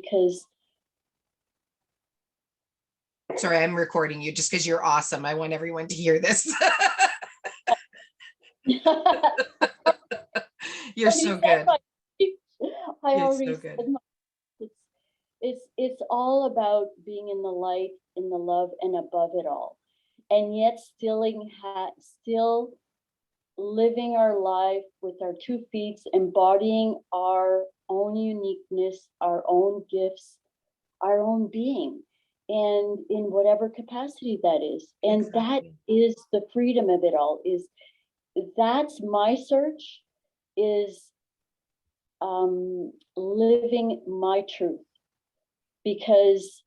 because sorry, I'm recording you just because you're awesome. I want everyone to hear this. You're so good. I You're already so said good. it's all about being in the light, in the love, and above it all, and yet still living our life with our 2 feet, embodying our own uniqueness, our own gifts, our own being, and in whatever capacity that is. And that Exactly. is the freedom of it all. That's my search, is living my truth, because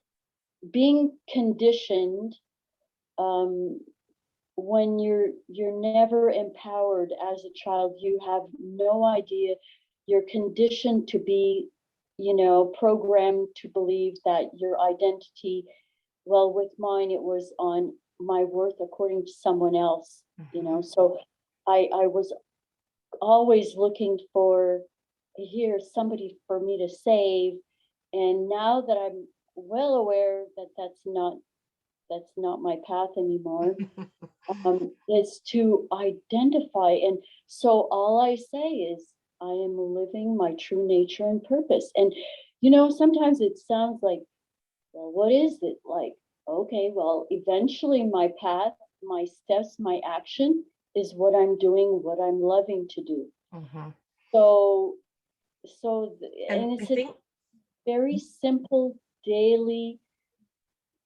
being conditioned, um, when you're never empowered as a child, you have no idea. You're conditioned to be, programmed to believe that your identity, well, with mine, it was on my worth according to someone else, so I was always looking for, here, somebody for me to save. And now that I'm well aware that that's not my path anymore, is to identify. And so all I say is, I am living my true nature and purpose. And sometimes it sounds like, well, what is it like? Okay, well, eventually my path, my steps, my action is what I'm doing, what I'm loving to do. Mhm. So, And and I it's a think very simple daily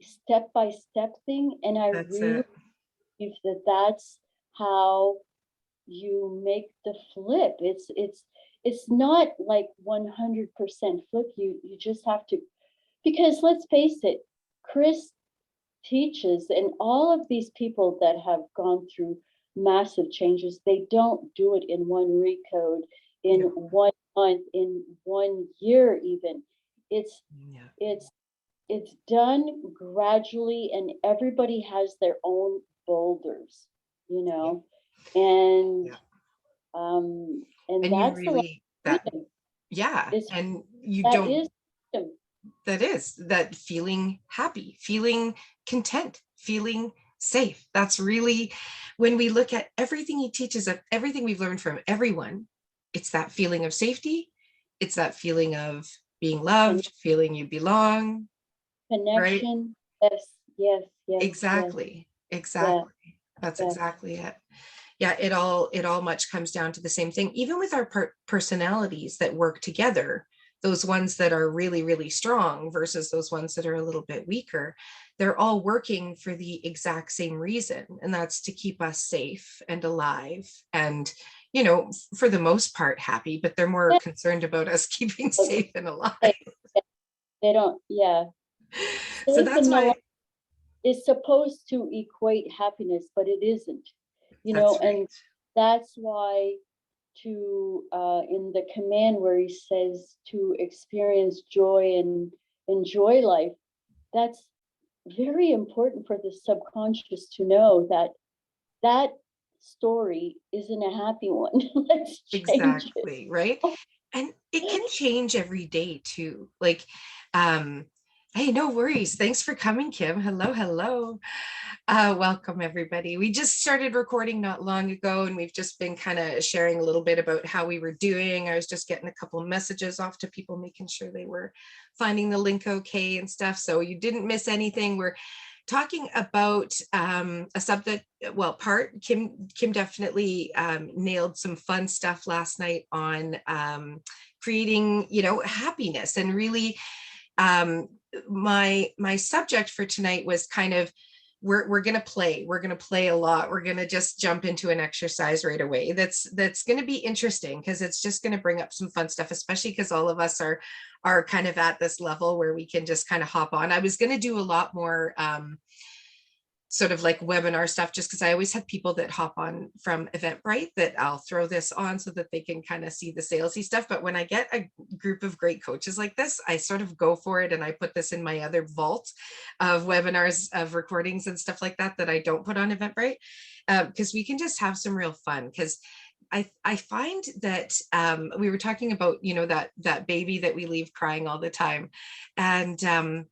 step by step thing. And I that's really it. believe that that's how you make the flip. It's not like 100% flip. You just have to, because let's face it, Chris teaches, and all of these people that have gone through massive changes, they don't do it in one recode, in No. 1 month, in 1 year even. It's Yeah. it's it's done gradually, and everybody has their own boulders, you Yeah. know, and Yeah. and And you that's a lot of really that freedom. yeah. Is And you that don't is freedom. that is that feeling happy, feeling content, feeling safe. That's really when we look at everything he teaches, everything we've learned from everyone, it's that feeling of safety. It's that feeling of being Con- loved, feeling you belong, right? Connection. Yes, yes, yes, yes, Exactly. yeah, Exactly. That's yeah. exactly it. Yeah, it all much comes down to the same thing. Even with our personalities that work together, those ones that are really, really strong versus those ones that are a little bit weaker, they're all working for the exact same reason, and that's to keep us safe and alive and, for the most part happy, but they're more Yeah, concerned about us keeping but safe and alive. they, they don't, yeah. So Safe that's and no why is supposed to equate happiness, but it isn't, that's right. and that's why, to in the command where he says to experience joy and enjoy life, that's very important for the subconscious to know that that story isn't a happy one. Let's change it. Exactly, right? And it can change every day too. Like, um, hey, no worries. Thanks for coming, Kim. Hello, hello. Welcome, everybody. We just started recording not long ago, and we've just been kind of sharing a little bit about how we were doing. I was just getting a couple of messages off to people, making sure they were finding the link okay and stuff. So you didn't miss anything. We're talking about a subject, well, Kim definitely nailed some fun stuff last night on creating, happiness. And really, my subject for tonight was kind of, we're going to play a lot. We're going to just jump into an exercise right away. That's going to be interesting, because it's just going to bring up some fun stuff, especially because all of us are kind of at this level where we can just kind of hop on. I was going to do a lot more sort of like webinar stuff, just because I always have people that hop on from Eventbrite that I'll throw this on so that they can kind of see the salesy stuff. But when I get a group of great coaches like this, I sort of go for it, and I put this in my other vault of webinars, of recordings and stuff like that I don't put on Eventbrite, because we can just have some real fun. Because I find that we were talking about, you know, that baby that we leave crying all the time, and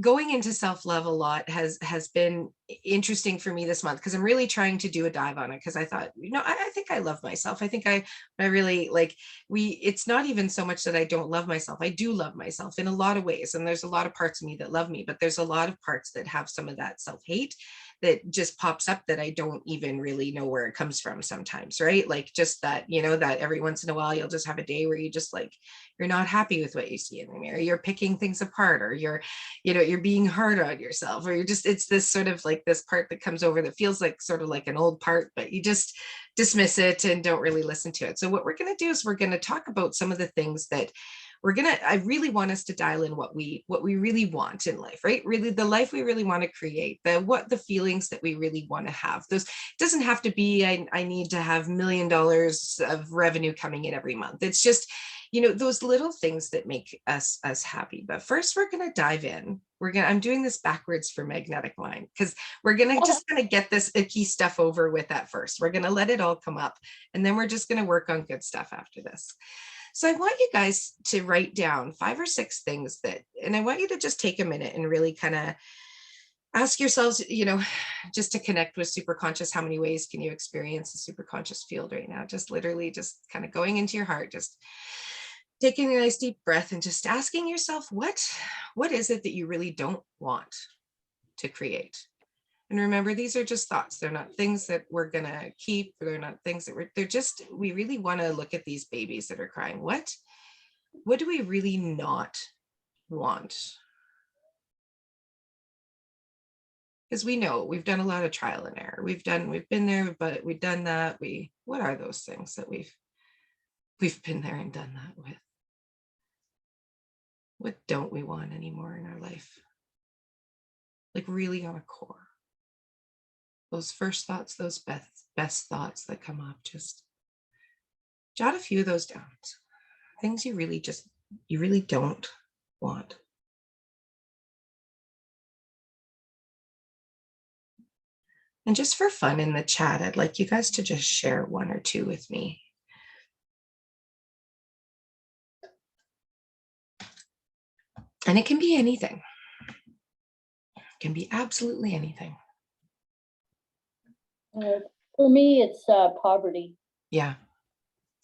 going into self-love a lot has been interesting for me this month, because I'm really trying to do a dive on it, because I thought, you know, I think I love myself. I think I really like, it's not even so much that I don't love myself. I do love myself in a lot of ways, and there's a lot of parts of me that love me, but there's a lot of parts that have some of that self-hate that just pops up that I don't even really know where it comes from sometimes, right? Like just that, you know, that every once in a while you'll just have a day where you just like, you're not happy with what you see in the mirror, you're picking things apart, or you're, you know, you're being hard on yourself, or you're just, it's this sort of like this part that comes over that feels like sort of like an old part, but you just dismiss it and don't really listen to it. So what we're going to do is we're going to talk about some of the things that I really want us to dial in what we really want in life, right? Really the life we really want to create, the feelings that we really want to have. Those, it doesn't have to be, I need to have $1 million of revenue coming in every month. It's just, you know, those little things that make us happy. But first we're going to dive in. I'm doing this backwards for Magnetic Mind, because we're going to just kind of get this icky stuff over with at first. We're going to let it all come up, and then we're just going to work on good stuff after this. So I want you guys to write down 5 or 6 things that, and I want you to just take a minute and really kind of ask yourselves, you know, just to connect with superconscious, how many ways can you experience the superconscious field right now? Just literally just kind of going into your heart, just taking a nice deep breath and just asking yourself, what is it that you really don't want to create? And remember, these are just thoughts. They're not things that we're going to keep. They're not things that they're just, we really want to look at these babies that are crying. What do we really not want? Because we know we've done a lot of trial and error. We've been there, but we've done that. What are those things that we've been there and done that with? What don't we want anymore in our life? Like really on a core. Those first thoughts, those best thoughts that come up, just jot a few of those down. Things you really don't want. And just for fun in the chat, I'd like you guys to just share 1 or 2 with me. And it can be anything. It can be absolutely anything. For me, it's poverty. Yeah.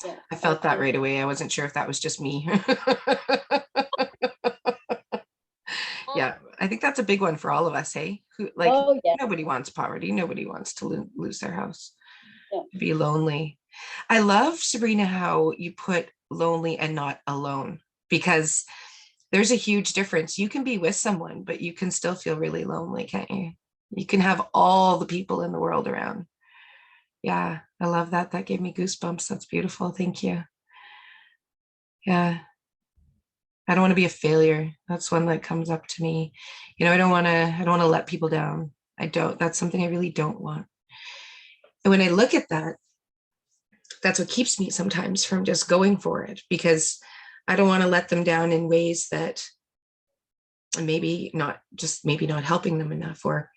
Yeah, I felt that right away. I wasn't sure if that was just me. Yeah, I think that's a big one for all of us, hey? Oh, yeah. Nobody wants poverty. Nobody wants to lose their house, Yeah. to be lonely. I love, Sabrina, how you put lonely and not alone, because there's a huge difference. You can be with someone, but you can still feel really lonely, can't you? You can have all the people in the world around. Yeah, I love that. That gave me goosebumps. That's beautiful. Thank you. Yeah. I don't want to be a failure. That's one that comes up to me. You know, I don't want to let people down. That's something I really don't want. And when I look at that, that's what keeps me sometimes from just going for it, because I don't want to let them down in ways that maybe not helping them enough, or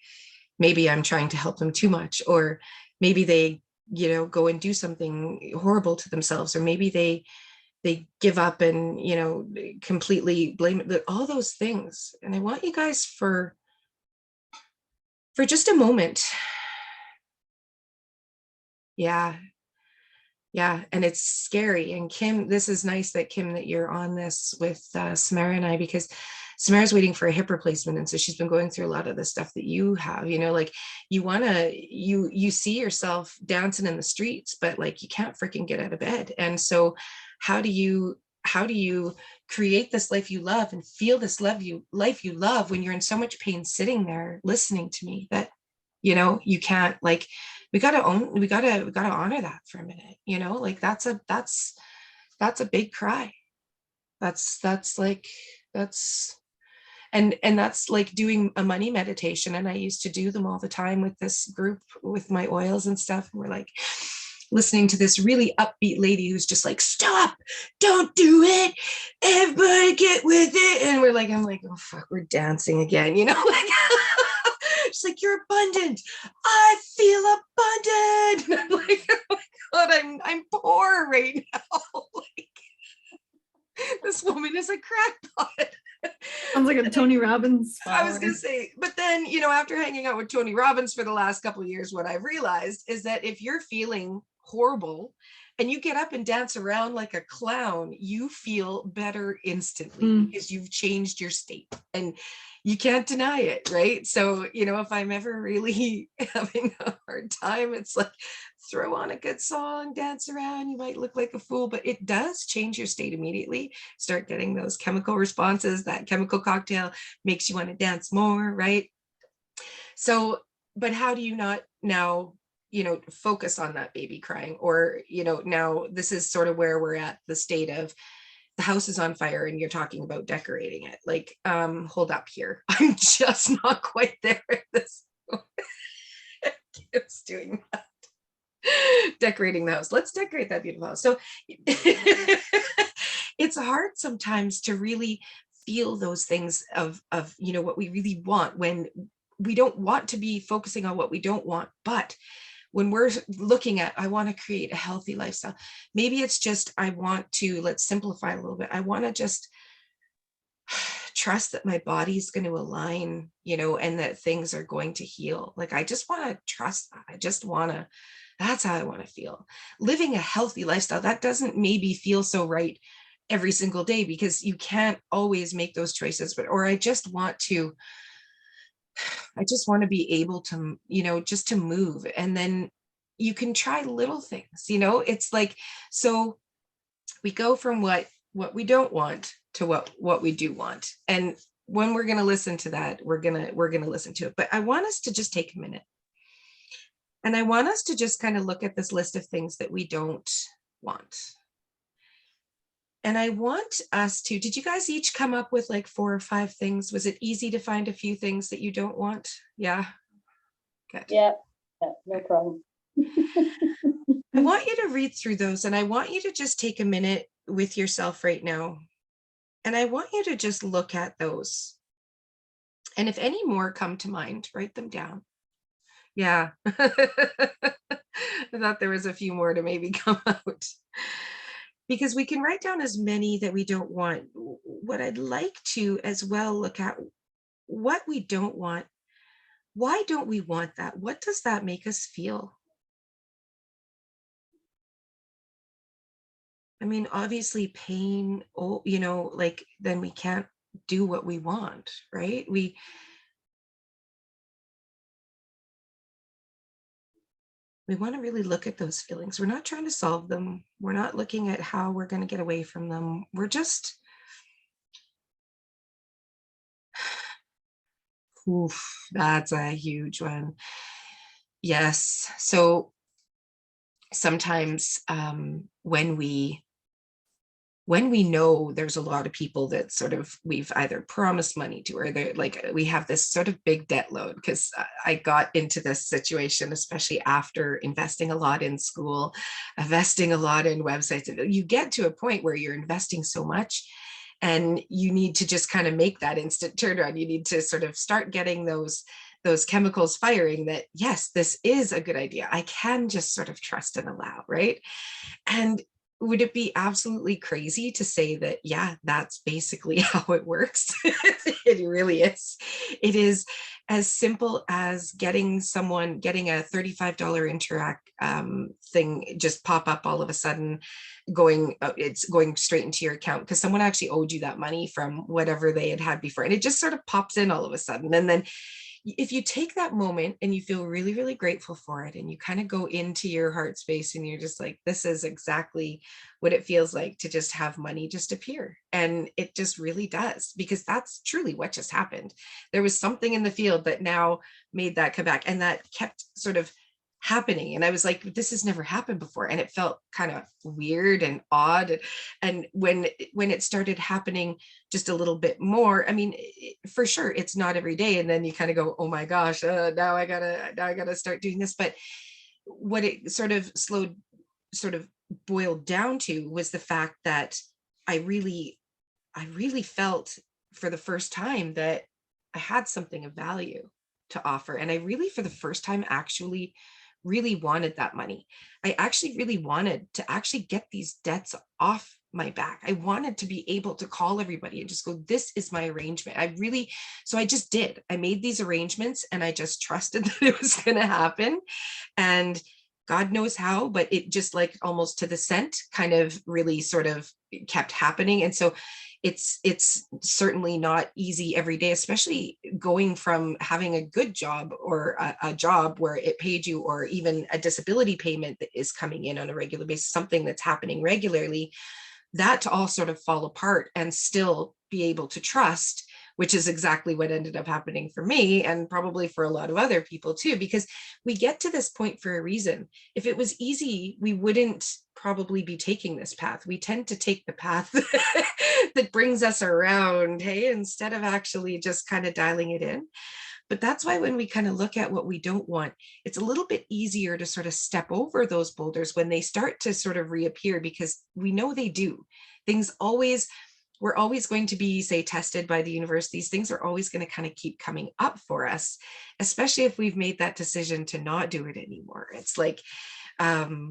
maybe I'm trying to help them too much, or maybe they, you know, go and do something horrible to themselves, or maybe they give up and, you know, completely blame it, all those things. And I want you guys for just a moment. Yeah. And it's scary. And Kim, this is nice that you're on this with Samara and I, because Samara's waiting for a hip replacement. And so she's been going through a lot of the stuff that you have, you know, like you see yourself dancing in the streets, but like you can't freaking get out of bed. And so how do you create this life you love and feel this life you love when you're in so much pain, sitting there listening to me, that, you know, you can't, like, we gotta honor that for a minute, you know, like that's a big cry. That's and that's like doing a money meditation. And I used to do them all the time with this group with my oils and stuff. And we're like listening to this really upbeat lady who's just like, stop, don't do it, everybody get with it. And I'm like, oh fuck, we're dancing again, you know, like she's like, you're abundant, I feel abundant. And I'm like, oh my God, I'm poor right now. Like, this woman is a crackpot. Sounds like a Tony Robbins I was follower. gonna say, but then, you know, after hanging out with Tony Robbins for the last couple of years, what I've realized is that if you're feeling horrible and you get up and dance around like a clown, you feel better instantly because you've changed your state and you can't deny it, right? So, you know, if I'm ever really having a hard time, it's like throw on a good song, dance around. You might look like a fool, but it does change your state immediately. Start getting those chemical responses. That chemical cocktail makes you want to dance more, right? So, but how do you not now, you know, focus on that baby crying? Or, you know, now this is sort of where we're at, the state of the house is on fire and you're talking about decorating it. Like, hold up here. I'm just not quite there at this point. It's doing that. Decorating the house. Let's decorate that beautiful house. So it's hard sometimes to really feel those things of, you know, what we really want when we don't want to be focusing on what we don't want. But when we're looking at, I want to create a healthy lifestyle, maybe it's just, I want to, let's simplify a little bit. I want to just trust that my body's going to align, you know, and that things are going to heal. Like, I just want to trust that. I just want to, that's how I want to feel. Living a healthy lifestyle, that doesn't maybe feel so right every single day because you can't always make those choices, but, or I just want to be able to, you know, just to move. And then you can try little things, you know, it's like, so we go from what we don't want to what we do want. And when we're going to listen to that, we're going to listen to it. But I want us to just take a minute. And I want us to just kind of look at this list of things that we don't want. And I want us to, did you guys each come up with like 4 or 5 things? Was it easy to find a few things that you don't want? Yeah. Good. Yeah, no problem. I want you to read through those and I want you to just take a minute with yourself right now. And I want you to just look at those. And if any more come to mind, write them down. Yeah. I thought there was a few more to maybe come out. Because we can write down as many that we don't want. What I'd like to as well look at what we don't want. Why don't we want that? What does that make us feel? I mean, obviously pain, oh, you know, like then we can't do what we want, right? We want to really look at those feelings. We're not trying to solve them. We're not looking at how we're going to get away from them. We're just, oof, that's a huge one. Yes. So sometimes when we know there's a lot of people that sort of we've either promised money to, or they're like, we have this sort of big debt load, because I got into this situation, especially after investing a lot in school, investing a lot in websites. You get to a point where you're investing so much and you need to just kind of make that instant turnaround. You need to sort of start getting those chemicals firing that, yes, this is a good idea. I can just sort of trust and allow, right? And would it be absolutely crazy to say that, yeah, that's basically how it works? It really is. It is as simple as getting a $35 Interac thing just pop up all of a sudden, it's going straight into your account because someone actually owed you that money from whatever they had before. And it just sort of pops in all of a sudden. And then if you take that moment and you feel really, really grateful for it, and you kind of go into your heart space and you're just like, this is exactly what it feels like to just have money just appear. And it just really does, because that's truly what just happened. There was something in the field that now made that come back, and that kept sort of happening. And I was like, this has never happened before. And it felt kind of weird and odd. And when it started happening just a little bit more, I mean, for sure, it's not every day. And then you kind of go, oh my gosh, now I gotta start doing this. But what it sort of boiled down to was the fact that I really felt for the first time that I had something of value to offer. And I really, for the first time, actually really wanted that money. I actually really wanted to actually get these debts off my back. I wanted to be able to call everybody and just go, this is my arrangement. So I just did. I made these arrangements and I just trusted that it was going to happen. And God knows how, but it just like almost to the cent kind of really sort of kept happening. And so it's certainly not easy every day, especially going from having a good job or a job where it paid you, or even a disability payment that is coming in on a regular basis, something that's happening regularly, that to all sort of fall apart and still be able to trust, which is exactly what ended up happening for me and probably for a lot of other people too, because we get to this point for a reason. If it was easy, we wouldn't probably be taking this path. We tend to take the path that brings us around, hey, instead of actually just kind of dialing it in. But that's why when we kind of look at what we don't want, it's a little bit easier to sort of step over those boulders when they start to sort of reappear, because we know they do. Things always, we're always going to be, say, tested by the universe. These things are always going to kind of keep coming up for us, especially if we've made that decision to not do it anymore. It's like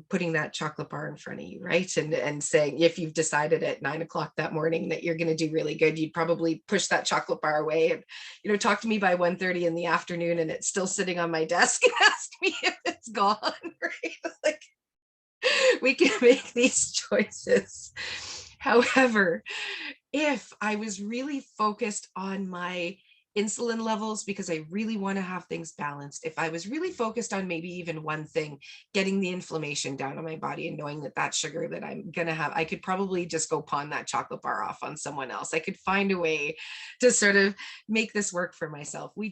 putting that chocolate bar in front of you, right? And saying, if you've decided at 9 o'clock that morning that you're going to do really good, you'd probably push that chocolate bar away and, you know, talk to me by 1:30 in the afternoon and it's still sitting on my desk and ask me if it's gone, right? Like, we can make these choices. However, if I was really focused on my insulin levels, because I really want to have things balanced, if I was really focused on maybe even one thing, getting the inflammation down on my body and knowing that that sugar that I'm going to have, I could probably just go pawn that chocolate bar off on someone else. I could find a way to sort of make this work for myself. We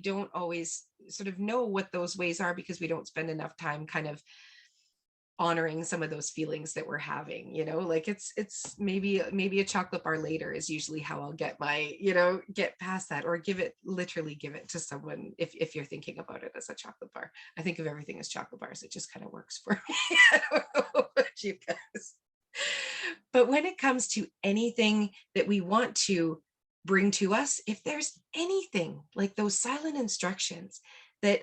don't always sort of know what those ways are because we don't spend enough time kind of honoring some of those feelings that we're having, you know, like it's maybe a chocolate bar later is usually how I'll get my, you know, get past that, or literally give it to someone. If you're thinking about it as a chocolate bar, I think of everything as chocolate bars. It just kind of works for me. I don't know about you guys. But when it comes to anything that we want to bring to us, if there's anything like those silent instructions that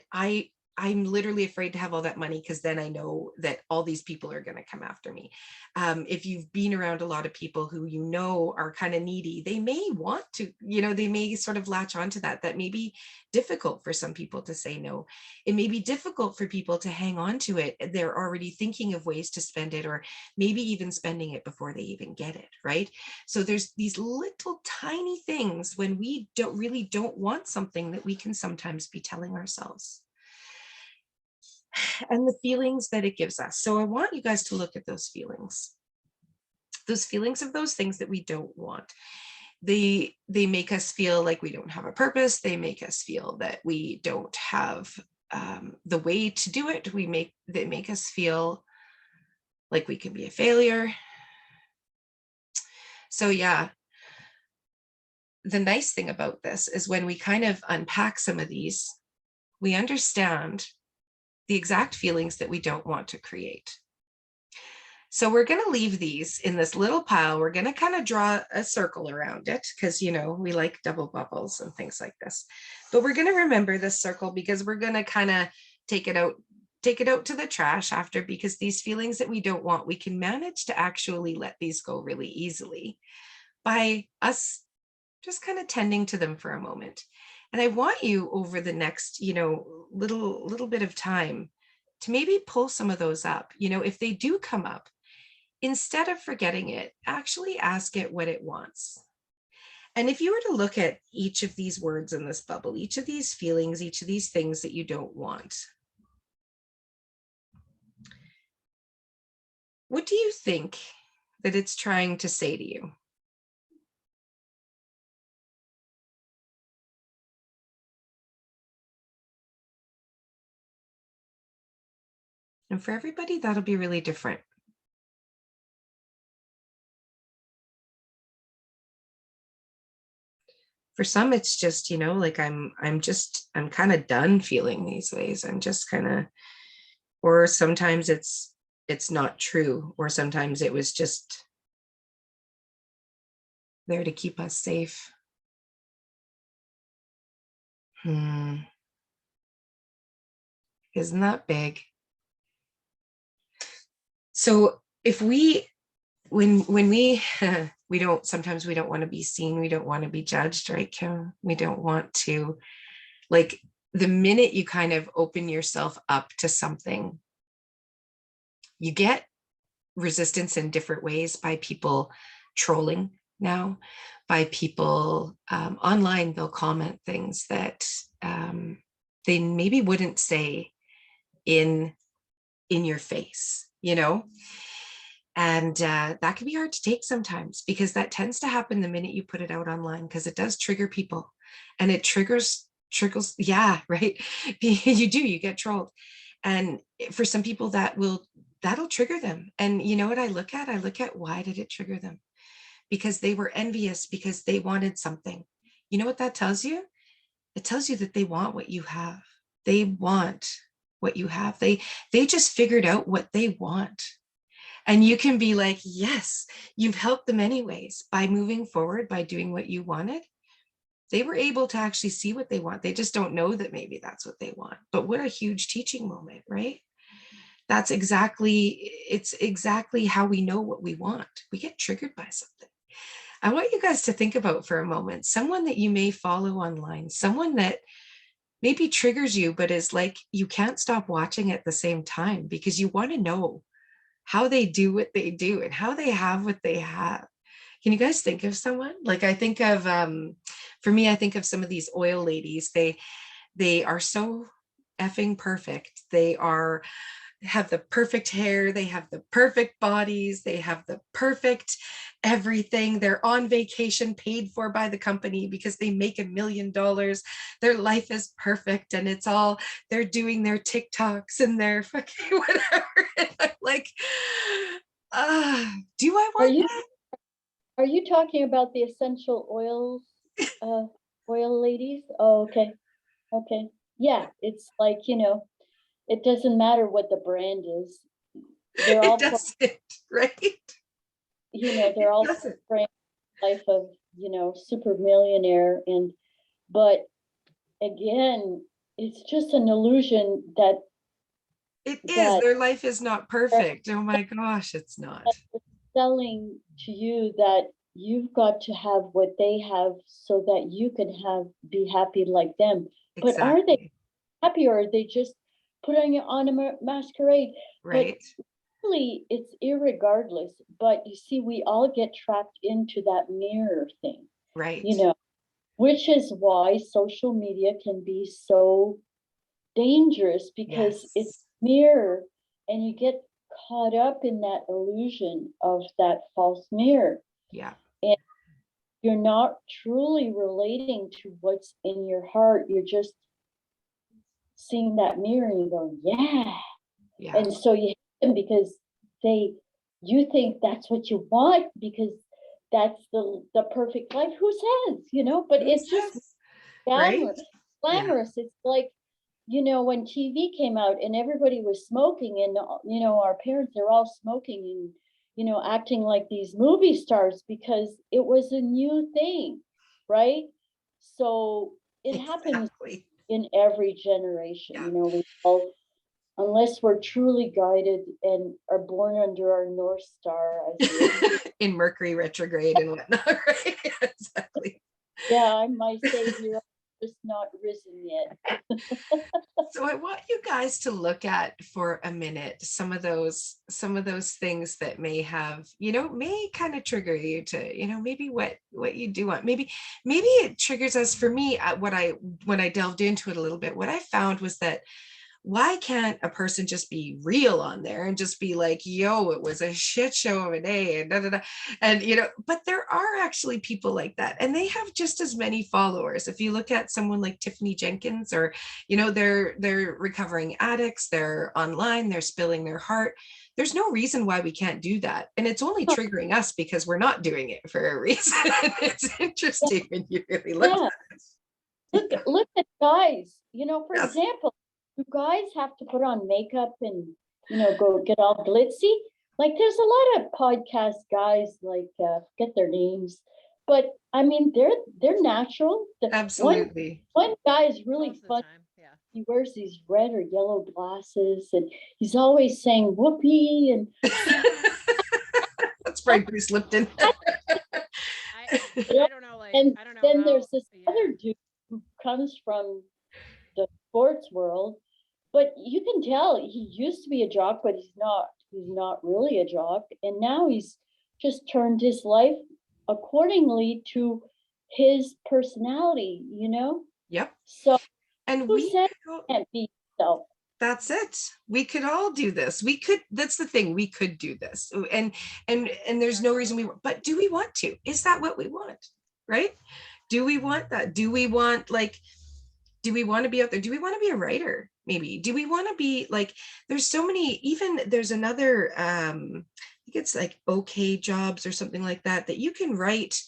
I'm literally afraid to have all that money, because then I know that all these people are going to come after me. If you've been around a lot of people who you know are kind of needy, they may want to, you know, they may sort of latch onto that. That may be difficult for some people to say no. It may be difficult for people to hang on to it. They're already thinking of ways to spend it, or maybe even spending it before they even get it, right? So there's these little tiny things when we don't want something that we can sometimes be telling ourselves, and the feelings that it gives us. So I want you guys to look at those feelings of those things that we don't want. They make us feel like we don't have a purpose. They make us feel that we don't have the way to do it. They make us feel like we can be a failure. So yeah, the nice thing about this is when we kind of unpack some of these, we understand the exact feelings that we don't want to create. So we're going to leave these in this little pile. We're going to kind of draw a circle around it because, you know, we like double bubbles and things like this. But we're going to remember this circle because we're going to kind of take it out to the trash after, because these feelings that we don't want, we can manage to actually let these go really easily by us just kind of tending to them for a moment. And I want you over the next, you know, little bit of time to maybe pull some of those up. You know, if they do come up, instead of forgetting it, actually ask it what it wants. And if you were to look at each of these words in this bubble, each of these feelings, each of these things that you don't want, what do you think that it's trying to say to you? And for everybody, that'll be really different. For some, it's just, you know, like I'm kind of done feeling these ways. I'm just kind of, or sometimes it's not true, or sometimes it was just there to keep us safe. Isn't that big? So if we, when we, we don't, sometimes we don't want to be seen. We don't want to be judged, right, Kim? We don't want to, like, the minute you kind of open yourself up to something, you get resistance in different ways by people trolling now, by people online. They'll comment things that they maybe wouldn't say in your face, you know. And that can be hard to take sometimes, because that tends to happen the minute you put it out online, because it does trigger people, and it triggles, yeah, right. You get trolled. And for some people that'll trigger them. And you know what I look at why did it trigger them? Because they were envious, because they wanted something. You know what that tells you? It tells you that they want what you have. They want what you have. They just figured out what they want. And you can be like, yes, you've helped them anyways by moving forward, by doing what you wanted. They were able to actually see what they want. They just don't know that maybe that's what they want. But what a huge teaching moment, right? It's exactly how we know what we want. We get triggered by something. I want you guys to think about for a moment, someone that you may follow online, someone that maybe triggers you, but is like, you can't stop watching at the same time because you want to know how they do what they do and how they have what they have. Can you guys think of someone? Like, I think of, for me, I think of some of these oil ladies. They are so effing perfect. They have the perfect hair, they have the perfect bodies, they have the perfect everything. They're on vacation paid for by the company because they make $1 million. Their life is perfect, and it's all, they're doing their TikToks and their fucking whatever. And I'm like, do I Are want you that? are you talking about the essential oils, oil ladies? Oh, okay. Okay. Yeah, it's like, it doesn't matter what the brand is. They're It all, doesn't, right? they're It all doesn't. portraying life of, super millionaire. But again, it's just an illusion that It is. that Their life is not they're perfect. Oh my gosh, it's not. selling to you that you've got to have what they have so that you can be happy like them. But are they Exactly. happy, or are they just putting on a masquerade? But Right. really, it's irregardless. But you see, we all get trapped into that mirror thing, Right. you know, which is why social media can be so dangerous, because it's Yes. mirror, and you get caught up in that illusion of that false mirror, Yeah. and you're not truly relating to what's in your heart. You're just seeing that mirror and you go, yeah. Yeah. And so you hate them because you think that's what you want, because that's the perfect life. Who says, but Who it's just says? Right? glamorous. Yeah. Glamorous. It's like, when TV came out and everybody was smoking, and, our parents, they're all smoking and, acting like these movie stars because it was a new thing, right? So it happens Exactly. in every generation. Yeah. We all, unless we're truly guided and are born under our North Star, as the ancient, In Mercury retrograde and whatnot, right? Exactly. yeah, I'm my savior, I'm just not risen yet. So I want you guys to look at for a minute some of those things that may kind of trigger you to, maybe what you do want. Maybe it triggers us. For me, when I delved into it a little bit, what I found was that, why can't a person just be real on there and just be like, yo, it was a shit show of a day, and da, da, da. And but there are actually people like that, and they have just as many followers. If you look at someone like Tiffany Jenkins, or they're recovering addicts, they're online, they're spilling their heart. There's no reason why we can't do that, and it's only triggering us because we're not doing it for a reason. It's interesting when you really look Yeah, at it. look at guys, for Yes. example, do guys have to put on makeup and, go get all glitzy? Like, there's a lot of podcast guys, like, forget their names, but I mean, they're natural. One Absolutely. guy is really Most of the fun. time, yeah. he wears these red or yellow glasses, and he's always saying whoopee, and That's probably Bruce Lipton. I don't know, like, and I don't know then how, there's this yeah. other dude who comes from the sports world, but you can tell he used to be a jock, but he's not really a jock, and now he's just turned his life accordingly to his personality, you know. Yep. So And who we said could all- you can't be yourself? that's it. We could all do this. We could, that's the thing. We could do this. And there's no reason but do we want to? Is that what we want? Right? Do we want that? Do we want do we want to be out there? Do we want to be a writer? Maybe. Do we want to be like, there's so many, even there's another, I think it's like OK Jobs or something like that, that you can write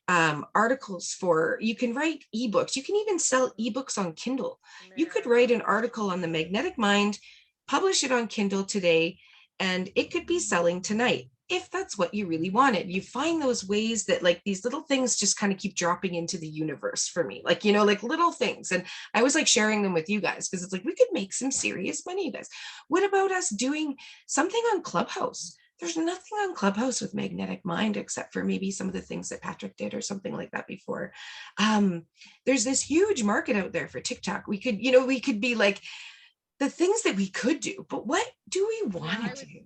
articles for, you can write ebooks, you can even sell ebooks on Kindle. You could write an article on the magnetic mind, publish it on Kindle today, and it could be selling tonight. If that's what you really wanted, you find those ways that like these little things just kind of keep dropping into the universe for me, like, you know, like little things. And I was like sharing them with you guys because it's like, we could make some serious money, you guys. What about us doing something on Clubhouse? There's nothing on Clubhouse with magnetic mind except for maybe some of the things that Patrick did or something like that before. There's this huge market out there for TikTok. We could, you know, we could be like the things that we could do, but what do we want to do?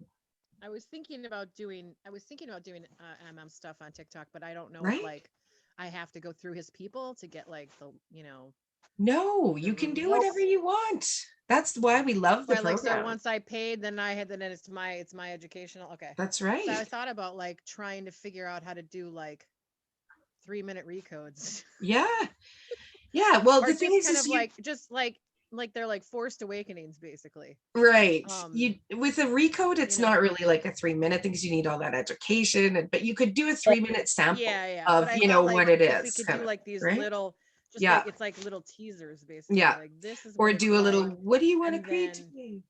I was thinking about doing MM stuff on TikTok, but I don't know Right? if like I have to go through his people to get like the, you know. No, you can do whatever you want. That's why we love the Right, like, so program. once I paid, then it's my educational. Okay. That's So I right. thought about like trying to figure out how to do like 3-minute recodes. Yeah. Yeah. Well, Or the thing just kind is of you, like like they're like forced awakenings basically. right. Um, You with a recode, it's you know. not really like a 3-minute thing because you need all that education. But you could do a 3-minute sample Yeah. of, But I you know, thought like what it if we is, could kind do of, like these right? little, just Yeah. like it's like little teasers basically. Yeah. Like this is Or what do it's a little, like. what do you want to And create then, today?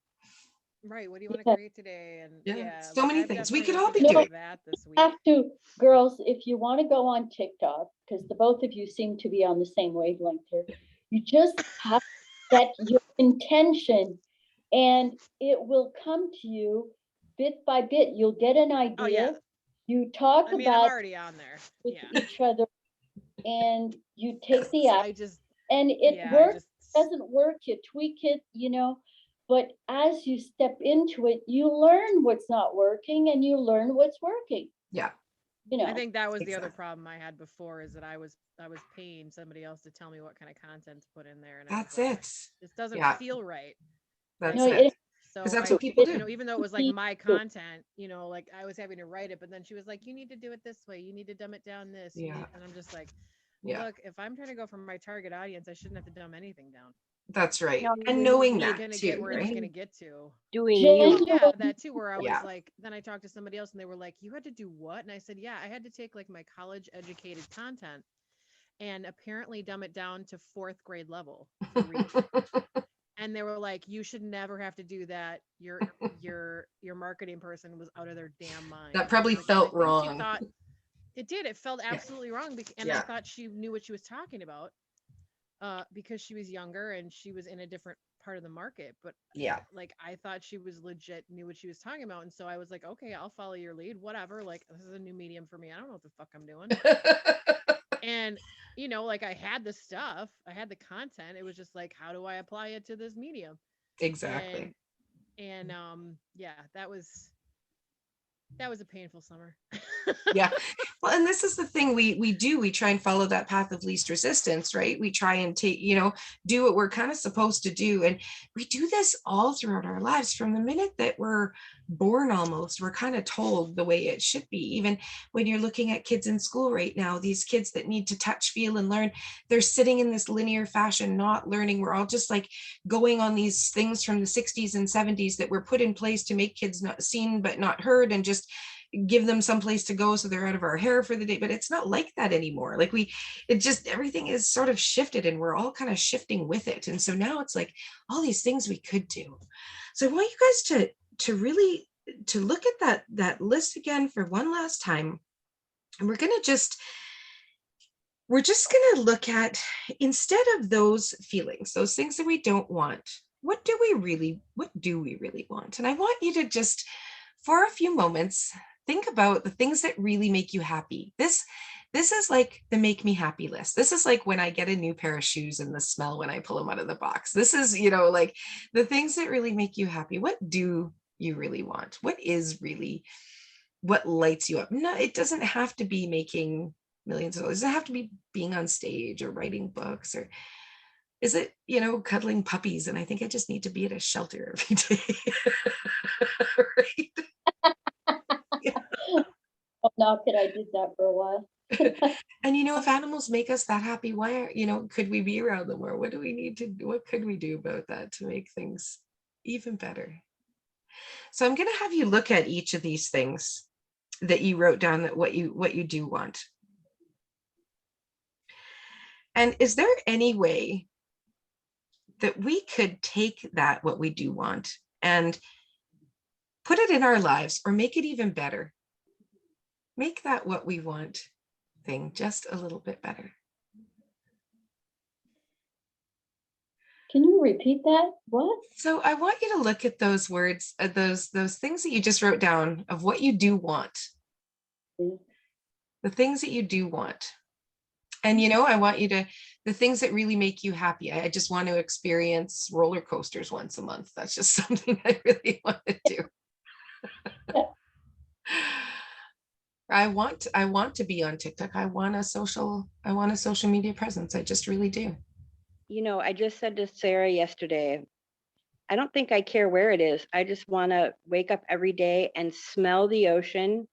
right, what do you want to Yeah. create today? And Yeah. So like many I've things we definitely could all be looked into doing. that this week. Have to, girls, if you want to go on TikTok, because the both of you seem to be on the same wavelength here, you just have to set your intention and it will come to you bit by bit. You'll get an idea. Oh yeah. You talk I mean, I'm about already on there. with Yeah. each other and you take the act I just, and it yeah, works, doesn't work, you tweak it, you know. But as you step into it, you learn what's not working and you learn what's working. Yeah. You know. I think that was the other Exactly. problem I had before is that I was paying somebody else to tell me what kind of content to put in there, and That's I was like, it. this doesn't Yeah. feel right. That's No, it. So Because that's I, what people do. you know, even though it was like my content, you know, like I was having to write it, but then she was like, you need to do it this way. You need to dumb it down this. Yeah. And I'm just like, Yeah. look, if I'm trying to go for my target audience, I shouldn't have to dumb anything down. That's right. No, And you knowing need It's that gonna get too, where it's right? gonna get to. doing Jen- you. Yeah, that too, where I was Yeah. like, then I talked to somebody else and they were like, you had to do what? And I said, yeah, I had to take like my college educated content and apparently dumb it down to 4th grade level for reading. And they were like, you should never have to do that. Your marketing person was out of their damn mind. That probably Like, felt I think she wrong. thought it did. It felt absolutely wrong. And I Yeah. thought she knew what she was talking about because she was younger and she was in a different part of the market. But Yeah. like, I thought she was legit, knew what she was talking about. And so I was like, okay, I'll follow your lead, whatever. Like, this is a new medium for me. I don't know what the fuck I'm doing. And, you know, like I had the stuff, I had the content. It was just like, how do I apply it to this medium? Exactly. And yeah, that was a painful summer. Yeah. Well, and this is the thing we do. We try and follow that path of least resistance, right? We try and take, you know, do what we're kind of supposed to do. And we do this all throughout our lives from the minute that we're born almost. We're kind of told the way it should be. Even when you're looking at kids in school right now, these kids that need to touch, feel, and learn, they're sitting in this linear fashion, not learning. We're all just like going on these things from the 60s and 70s that were put in place to make kids not seen but not heard and just give them some place to go so they're out of our hair for the day. But it's not like that anymore. Like it just, everything is sort of shifted and we're all kind of shifting with it. And so now it's like all these things we could do. So I want you guys to really to look at that list again for one last time. And we're going to just we're just going to look at, instead of those feelings, those things that we don't want, what do we really want? And I want you to just, for a few moments, think about the things that really make you happy. This is like the make me happy list. This is like when I get a new pair of shoes and the smell when I pull them out of the box. This is, like the things that really make you happy. What do you really want? What is really what lights you up? No, it doesn't have to be making millions of dollars. It doesn't have to be being on stage or writing books, or is it, cuddling puppies? And I think I just need to be at a shelter every day. Right? Oh, not that I did that for a while. And if animals make us that happy, why could we be around them? Or what do we need to do? What could we do about that to make things even better? So I'm going to have you look at each of these things that you wrote down, that what you do want. And is there any way that we could take that, what we do want, and put it in our lives, or make it even better? Make that what we want thing just a little bit better. Can you repeat that? What? So I want you to look at those words, those things that you just wrote down of what you do want. Mm. The things that you do want. And I want you to, the things that really make you happy. I just want to experience roller coasters once a month. That's just something I really want to do. I want to be on TikTok. I want a social media presence. I just really do. I just said to Sarah yesterday, I don't think I care where it is. I just want to wake up every day and smell the ocean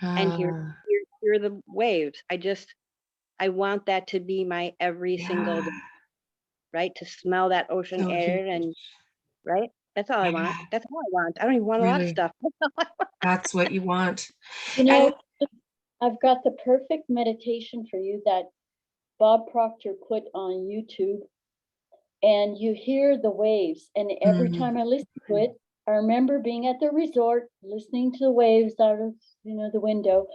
and hear the waves. I want that to be my every single day, right? To smell that ocean So air and right. That's all I want. That's all I want. I don't even want a lot of really, stuff. that's what you want. I've got the perfect meditation for you that Bob Proctor put on YouTube, and you hear the waves. And every time I listen to it, I remember being at the resort, listening to the waves out of, the window.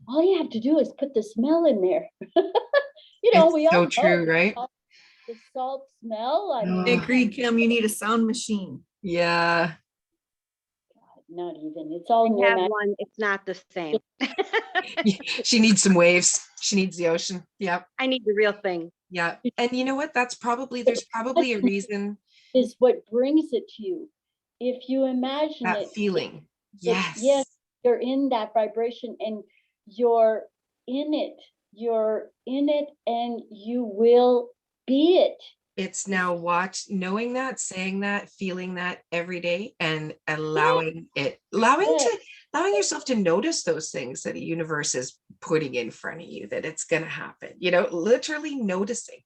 All you have to do is put the smell in there. It's we all so true, know right? the salt smell. I I mean, agree, Kim. You need a sound machine. Yeah. not even. It's all in I your have mind. one. It's not the same. She needs some waves. She needs the ocean. Yep. I need the real thing. Yeah. And you know what? There's probably a reason. Is what brings it to you. If you imagine That it, feeling. yes, Yes. you're in that vibration and you're in it. You're in it and you will be it. It's now knowing that, saying that, feeling that every day, and allowing yourself to notice those things that the universe is putting in front of you, that it's going to happen, literally noticing.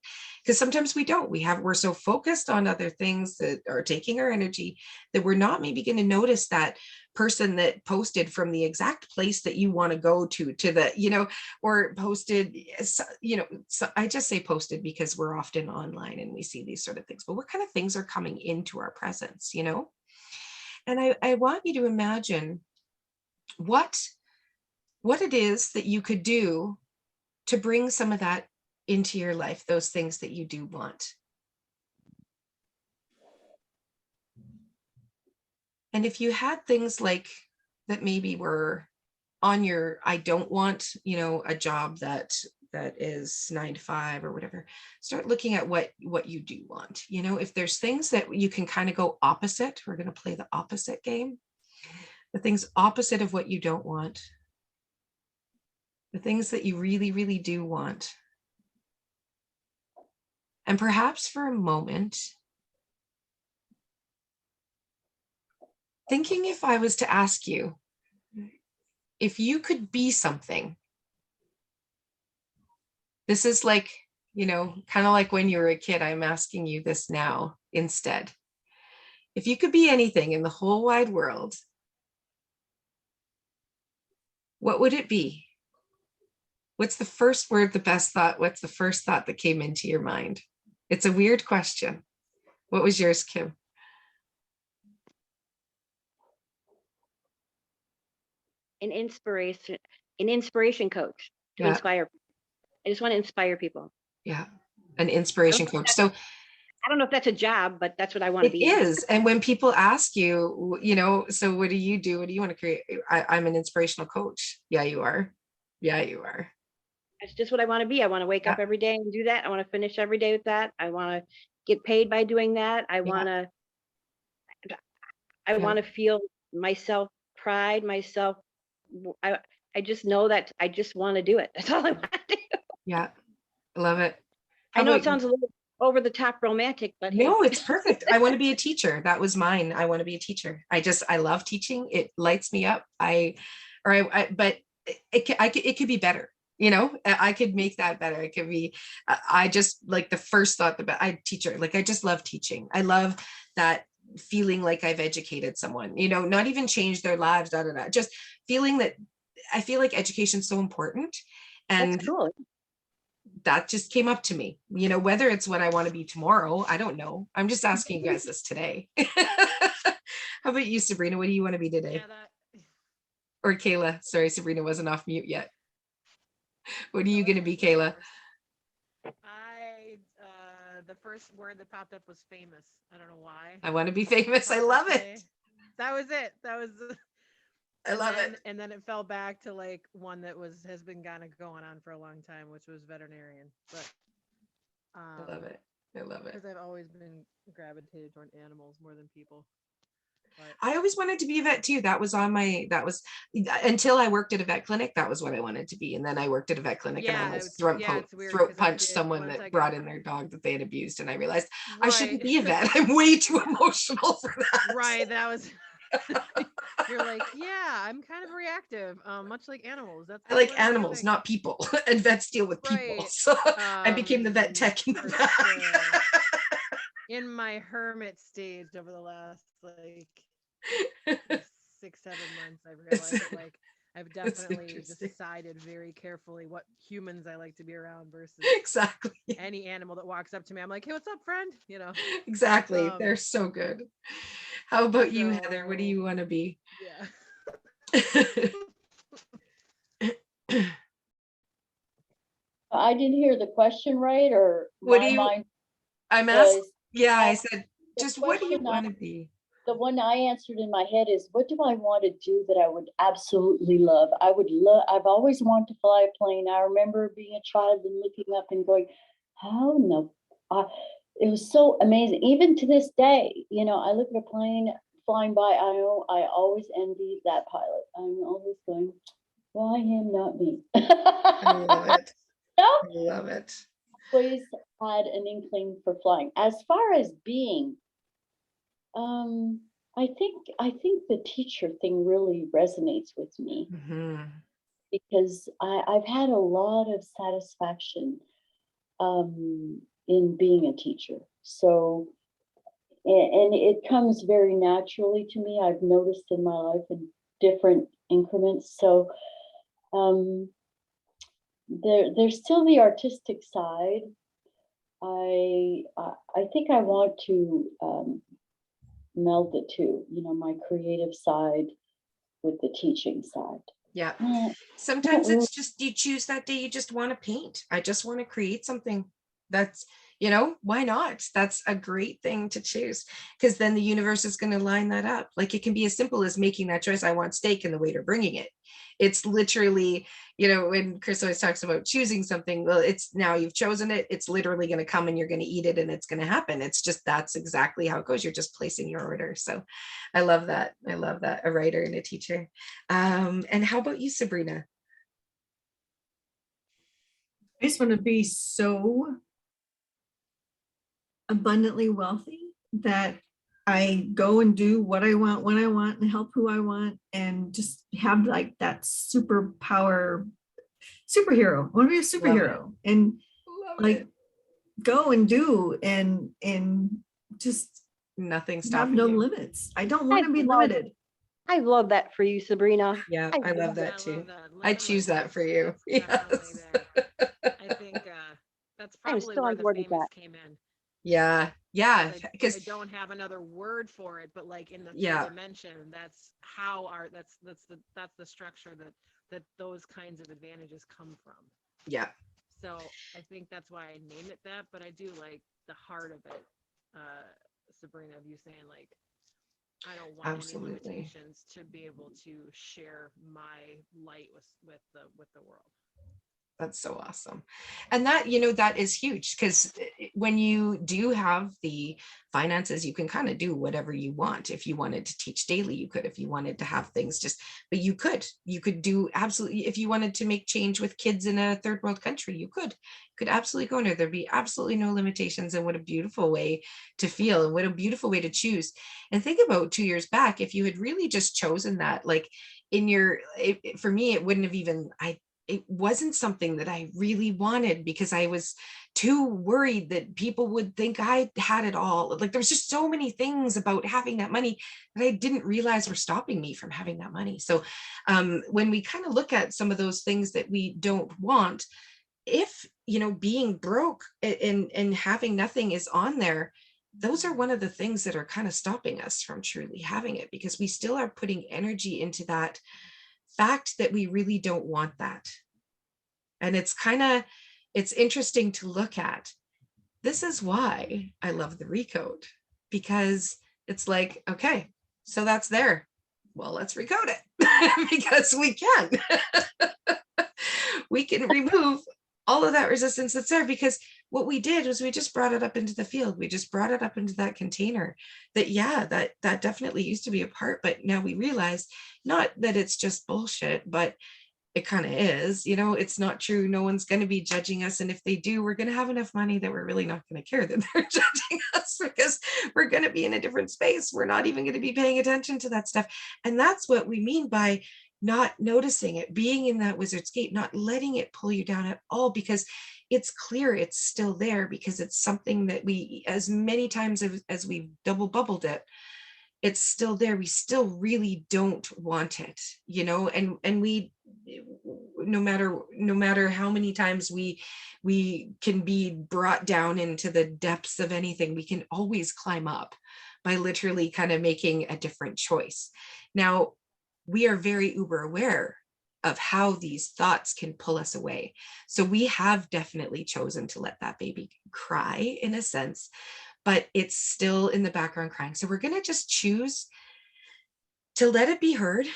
Because sometimes we're so focused on other things that are taking our energy that we're not maybe going to notice that person that posted from the exact place that you want to go to the, or posted, so I just say posted because we're often online and we see these sort of things, but what kind of things are coming into our presence, And I want you to imagine what it is that you could do to bring some of that into your life, those things that you do want. And if you had things like that maybe were on your, I don't want, a job that is 9 to 5 or whatever, start looking at what you do want. If there's things that you can kind of go opposite, we're going to play the opposite game. The things opposite of what you don't want. The things that you really, really do want. And perhaps for a moment, thinking, if I was to ask you, if you could be something, this is like, kind of like when you were a kid, I'm asking you this now instead. If you could be anything in the whole wide world, what would it be? What's the first word, the best thought? What's the first thought that came into your mind? It's a weird question. What was yours, Kim? An inspiration coach to Yeah. inspire. I just want to inspire people. Yeah. An inspiration coach. So I don't know if that's a job, but that's what I want to it be. is. And when people ask you, you know, so what do you do? What do you want to create? I'm an inspirational coach. Yeah, you are. Yeah, you are. That's just what I want to be. I want to wake up Yeah. every day and do that. I want to finish every day with that. I want to get paid by doing that. I want to, I Yeah. want to feel myself pride, myself. I, I just know that I just want to do it. That's all I want to do. Yeah. I love it. I How know about it sounds a little over the top romantic, but hey. No, it's perfect. I want to be a teacher. That was mine. I want to be a teacher. I love teaching. It lights me up. But it could be better. You know, I could make that better. It could be, I just like the first thought that I teacher, like I just love teaching. I love that feeling like I've educated someone, you know, not even changed their lives, just feeling that I feel like education is so important. And That's cool. that just came up to me, you know, whether it's what I want to be tomorrow, I don't know. I'm just asking you guys this today. How about you, Sabrina? What do you want to be today? Yeah, that Or Kayla? Sorry, Sabrina wasn't off mute yet. What are you going to be, Kayla? The first word that popped up was famous. I don't know why. I want to be famous. I Popped up love today. it. That was it. I love it. And then it fell back to like one that has been kind of going on for a long time, which was veterinarian. But I love it. I love it. because I've always been gravitated toward animals more than people. But I always wanted to be a vet too. That was until I worked at a vet clinic. That was what I wanted to be. And then I worked at a vet clinic and I almost it's weird throat 'cause punched someone once I that got- brought in their dog that they had abused. And I realized I shouldn't Right. be a vet. I'm way too emotional for that. Right, that was you're like, yeah, I'm kind of reactive, much like animals. That's I what like I'm animals, doing. not people. And vets deal with people. Right. So I became the vet tech in the For back. sure. In my hermit stage over the last like 6-7 months, I've realized that like I've definitely interesting. decided very carefully what humans I like to be around versus Exactly. any animal that walks up to me. I'm like, hey, what's up, friend? You know. Exactly. They're so good. How about you, Heather? What do So, you want to be? Yeah. I didn't hear the question right, or What do my you- mind I'm asking. was, Yeah, I uh, said, the just what do you question I- want to be? the one I answered in my head is, what do I want to do that I would absolutely love? I've always wanted to fly a plane. I remember being a child and looking up and going, how no, it was so amazing. Even to this day, you know, I look at a plane flying by, I always envy that pilot. I'm always going, why him, not me? I love it. No? I love it. Always had an inkling for flying. As far as being, I think the teacher thing really resonates with me Mhm. because I've had a lot of satisfaction in being a teacher. So, and it comes very naturally to me. I've noticed in my life in different increments. So, there's still the artistic side. I think I want to meld the two, you know, my creative side with the teaching side. Yeah. Yeah, Sometimes yeah. it's just you choose that day, you just want to paint. I just want to create something. That's, you know, why not? That's a great thing to choose because then the universe is going to line that up. Like it can be as simple as making that choice. I want steak and the waiter bringing it. It's literally, you know, when Chris always talks about choosing something, well, it's now you've chosen it. It's literally going to come and you're going to eat it and it's going to happen. It's just, that's exactly how it goes. You're just placing your order. So I love that. I love that. A writer and a teacher. And how about you, Sabrina? I just want to be so abundantly wealthy that I go and do what I want when I want and help who I want and just have like that superhero. I want to be a superhero and Love like it. go and do and just Nothing have stopping no you. limits. I don't want to be love- limited. I love that for you, Sabrina. Yeah, I love that I too. love that. I choose that for you. That's definitely Yes. there. I think that's I'm probably still where on the board with famous that. came in. Yeah, yeah, I because don't have another word for it, but like in the Yeah. third dimension, that's how that's the structure that those kinds of advantages come from. yeah, So I think that's why I named it that, but I do like the heart of it, Sabrina, of you saying like, I don't want any Absolutely. limitations to be able to share my light with the world. That's so awesome. And that, that is huge, because when you do have the finances, you can kind of do whatever you want. If you wanted to teach daily, you could. If you wanted to have things but you could do absolutely, if you wanted to make change with kids in a third world country, you could absolutely go in there. There'd be absolutely no limitations. And what a beautiful way to feel, and what a beautiful way to choose. And think about 2 years back, if you had really just chosen that, like for me, it wouldn't have even, it wasn't something that I really wanted, because I was too worried that people would think I had it all. Like, there's just so many things about having that money that I didn't realize were stopping me from having that money. So when we kind of look at some of those things that we don't want, if, being broke and having nothing is on there, those are one of the things that are kind of stopping us from truly having it, because we still are putting energy into that fact that we really don't want that. And it's interesting to look at. This is why I love the recode, because it's like, okay, so that's there. Well, let's recode it because we can. We can remove all of that resistance that's there, because what we did was we just brought it up into the field. We just brought it up into that container that, yeah, that definitely used to be a part, but now we realize not that it's just bullshit, but it kind of is, it's not true. No one's going to be judging us. And if they do, we're going to have enough money that we're really not going to care that they're judging us, because we're going to be in a different space. We're not even going to be paying attention to that stuff. And that's what we mean by not noticing it, being in that wizard's gate, not letting it pull you down at all, because it's clear it's still there, because it's something that we, as many times as we've double bubbled it, it's still there. We still really don't want it, and we, no matter how many times we can be brought down into the depths of anything, we can always climb up by literally kind of making a different choice. Now, we are very uber aware of how these thoughts can pull us away. So we have definitely chosen to let that baby cry, in a sense, but it's still in the background crying. So we're going to just choose to let it be heard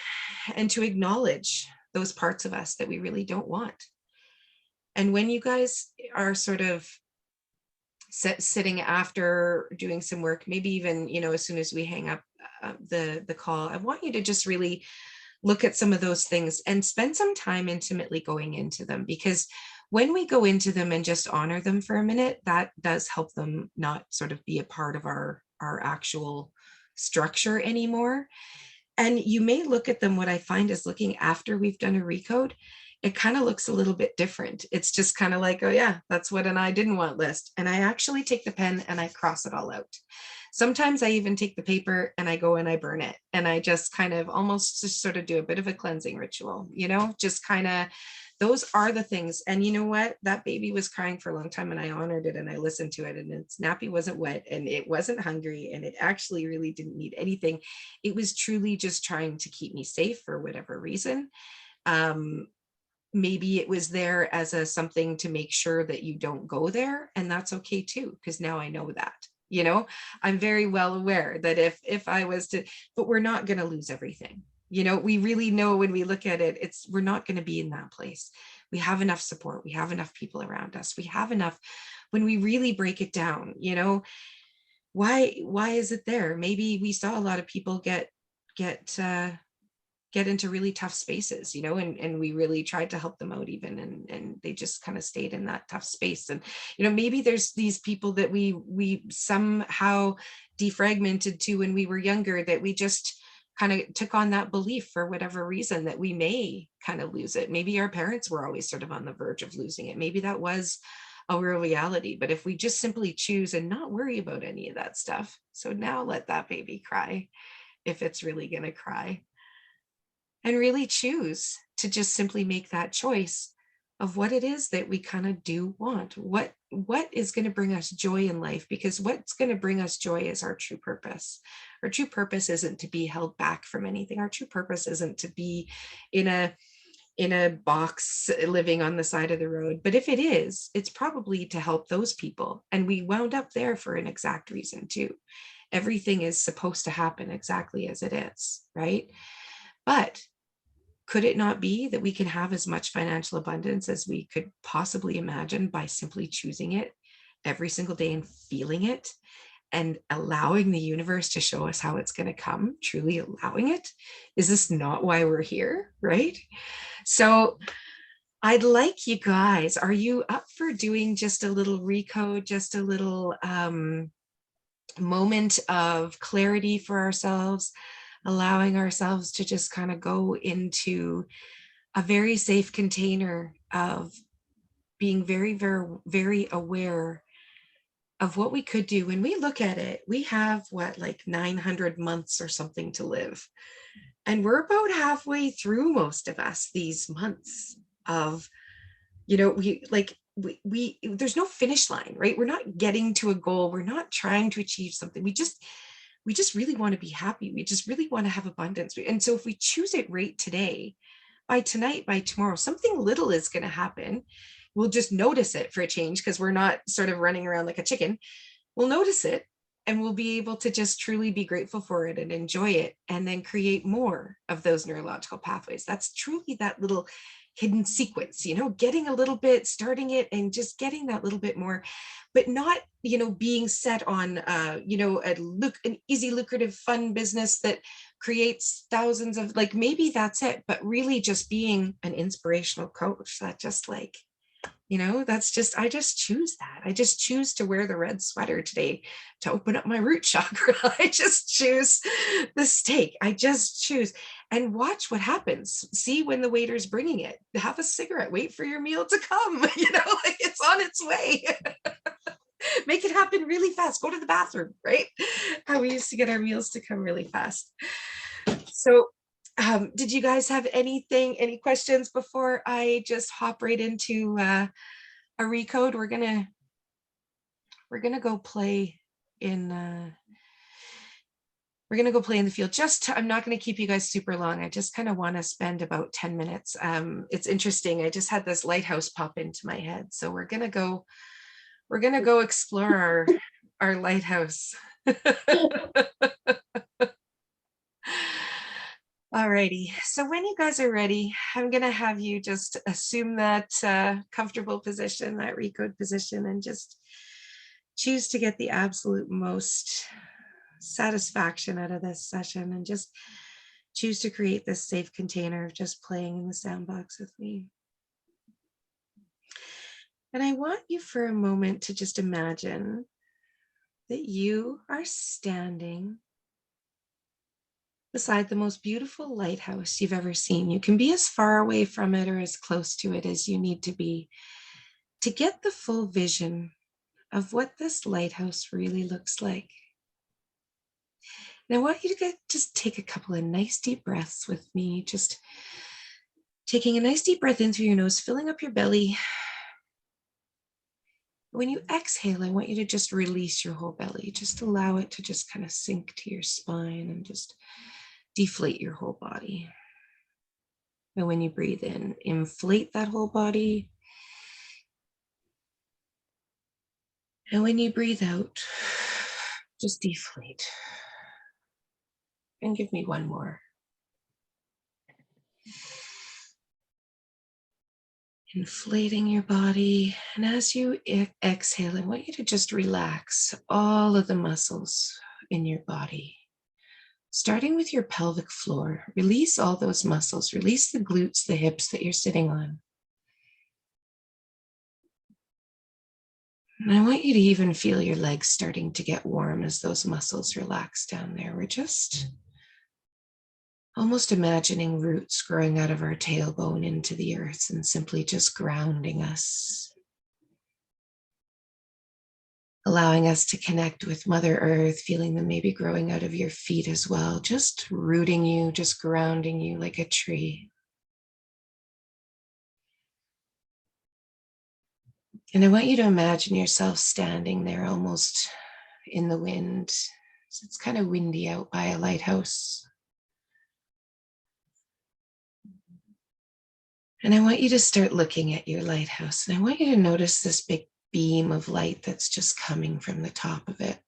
and to acknowledge those parts of us that we really don't want. And when you guys are sort of sitting after doing some work, maybe even, as soon as we hang up the call, I want you to just really look at some of those things and spend some time intimately going into them, because when we go into them and just honor them for a minute, that does help them not sort of be a part of our actual structure anymore. And you may look at them, what I find is, looking after we've done a recode, it kind of looks a little bit different. It's just kind of like, oh yeah, that's what an I didn't want list. And I actually take the pen and I cross it all out. Sometimes I even take the paper and I go and I burn it. And I just kind of almost just sort of do a bit of a cleansing ritual, just kind of, those are the things. And you know what? That baby was crying for a long time, and I honored it and I listened to it, and its nappy wasn't wet and it wasn't hungry, and it actually really didn't need anything. It was truly just trying to keep me safe for whatever reason. Maybe it was there as something to make sure that you don't go there, and that's okay too, because now I know that. I'm very well aware that if I was to, but we're not going to lose everything. We really know when we look at it, we're not going to be in that place. We have enough support. We have enough people around us. We have enough. When we really break it down, why is it there? Maybe we saw a lot of people get into really tough spaces, and we really tried to help them out even, and they just kind of stayed in that tough space. And, maybe there's these people that we somehow defragmented to when we were younger, that we just kind of took on that belief for whatever reason, that we may kind of lose it. Maybe our parents were always sort of on the verge of losing it. Maybe that was a real reality. But if we just simply choose and not worry about any of that stuff, so now let that baby cry if it's really going to cry, and really choose to just simply make that choice of what it is that we kind of do want. What is going to bring us joy in life? Because what's going to bring us joy is our true purpose. Our true purpose isn't to be held back from anything. Our true purpose isn't to be in in a box living on the side of the road. But if it is, it's probably to help those people. And we wound up there for an exact reason too. Everything is supposed to happen exactly as it is, right? But could it not be that we can have as much financial abundance as we could possibly imagine by simply choosing it every single day and feeling it and allowing the universe to show us how it's going to come, truly allowing it? Is this not why we're here, right? So I'd like you guys, are you up for doing just a little recode, just a little moment of clarity for ourselves, allowing ourselves to just kind of go into a very safe container of being very, very, very aware of what we could do. When we look at it, we have what, like 900 months or something to live. And we're about halfway through, most of us, these months of, you know, we there's no finish line, right? We're not getting to a goal. We're not trying to achieve something. We just really want to be happy. We just really want to have abundance. And so if we choose it right today, by tonight, by tomorrow, something little is going to happen. We'll just notice it for a change because we're not sort of running around like a chicken. We'll notice it and we'll be able to just truly be grateful for it and enjoy it, and then create more of those neurological pathways. That's truly that little hidden sequence, you know, getting a little bit, starting it and just getting that little bit more, but not, you know, being set on, you know, an easy, lucrative, fun business that creates thousands of, like, maybe that's it, but really just being an inspirational coach that just, like, you know, that's just, I just choose that. I just choose to wear the red sweater today to open up my root chakra. I just choose the steak. I just choose, and watch what happens. See when the waiter's bringing it, have a cigarette, wait for your meal to come. You know, like, it's on its way. Make it happen really fast. Go to the bathroom, right? How we used to get our meals to come really fast. So did you guys have any questions before I just hop right into a recode? We're gonna go play in the field. I'm not going to keep you guys super long. I just kind of want to spend about 10 minutes. It's interesting. I just had this lighthouse pop into my head. So we're gonna go explore our lighthouse. Alrighty, so when you guys are ready, I'm gonna have you just assume that comfortable position, that recode position, and just choose to get the absolute most satisfaction out of this session, and just choose to create this safe container of just playing in the sound box with me. And I want you for a moment to just imagine that you are standing beside the most beautiful lighthouse you've ever seen. You can be as far away from it or as close to it as you need to be to get the full vision of what this lighthouse really looks like. And I want you to just take a couple of nice deep breaths with me, just taking a nice deep breath in through your nose, filling up your belly. When you exhale, I want you to just release your whole belly. Just allow it to just kind of sink to your spine and just deflate your whole body. And when you breathe in, inflate that whole body. And when you breathe out, just deflate. And give me one more. Inflating your body. And as you exhale, I want you to just relax all of the muscles in your body. Starting with your pelvic floor, release all those muscles, release the glutes, the hips that you're sitting on. And I want you to even feel your legs starting to get warm as those muscles relax down there. We're just almost imagining roots growing out of our tailbone into the earth and simply just grounding us. Allowing us to connect with Mother Earth, feeling them maybe growing out of your feet as well, just rooting you, just grounding you like a tree. And I want you to imagine yourself standing there almost in the wind. So it's kind of windy out by a lighthouse. And I want you to start looking at your lighthouse. And I want you to notice this big beam of light that's just coming from the top of it.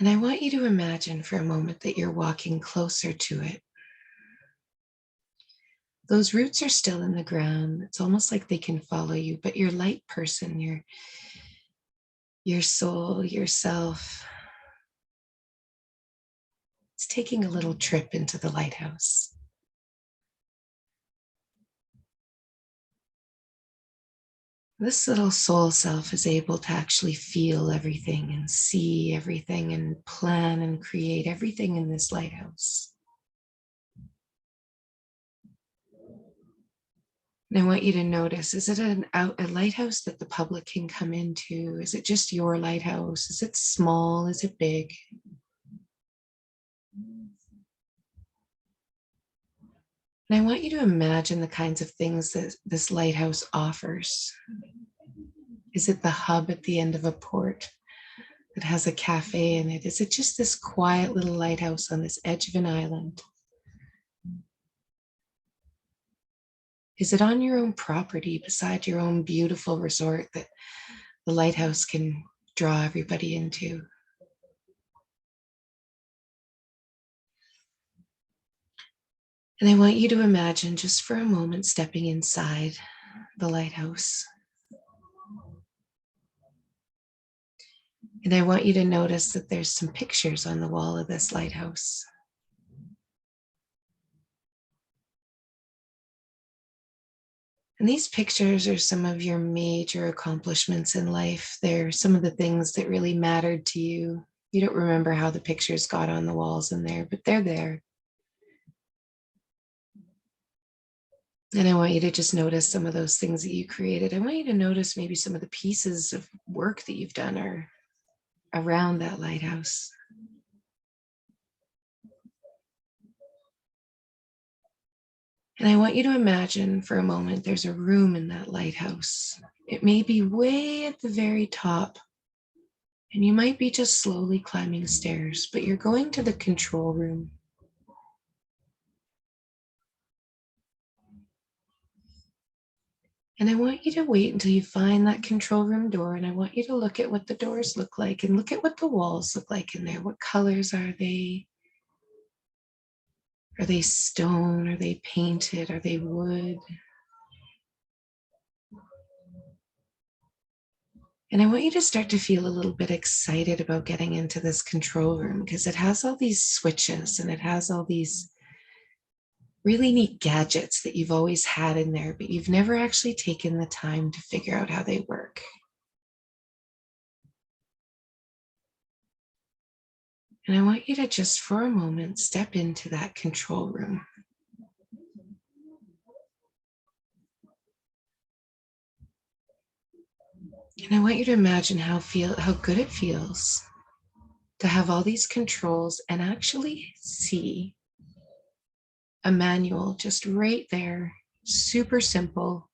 And I want you to imagine for a moment that you're walking closer to it. Those roots are still in the ground. It's almost like they can follow you, but your light person, your soul, yourself, it's taking a little trip into the lighthouse. This little soul self is able to actually feel everything and see everything and plan and create everything in this lighthouse. And I want you to notice, is it a lighthouse that the public can come into? Is it just your lighthouse? Is it small? Is it big? And I want you to imagine the kinds of things that this lighthouse offers. Is it the hub at the end of a port that has a cafe in it? Is it just this quiet little lighthouse on this edge of an island? Is it on your own property beside your own beautiful resort that the lighthouse can draw everybody into? And I want you to imagine just for a moment stepping inside the lighthouse. And I want you to notice that there's some pictures on the wall of this lighthouse. And these pictures are some of your major accomplishments in life. They're some of the things that really mattered to you. You don't remember how the pictures got on the walls in there, but they're there. And I want you to just notice some of those things that you created. I want you to notice maybe some of the pieces of work that you've done are around that lighthouse. And I want you to imagine for a moment there's a room in that lighthouse. It may be way at the very top, and you might be just slowly climbing stairs, but you're going to the control room. And I want you to wait until you find that control room door, and I want you to look at what the doors look like and look at what the walls look like in there. What colors are they? Are they stone? Are they painted? Are they wood? And I want you to start to feel a little bit excited about getting into this control room because it has all these switches and it has all these really neat gadgets that you've always had in there, but you've never actually taken the time to figure out how they work. And I want you to just for a moment step into that control room. And I want you to imagine how good it feels to have all these controls and actually see a manual just right there, super simple.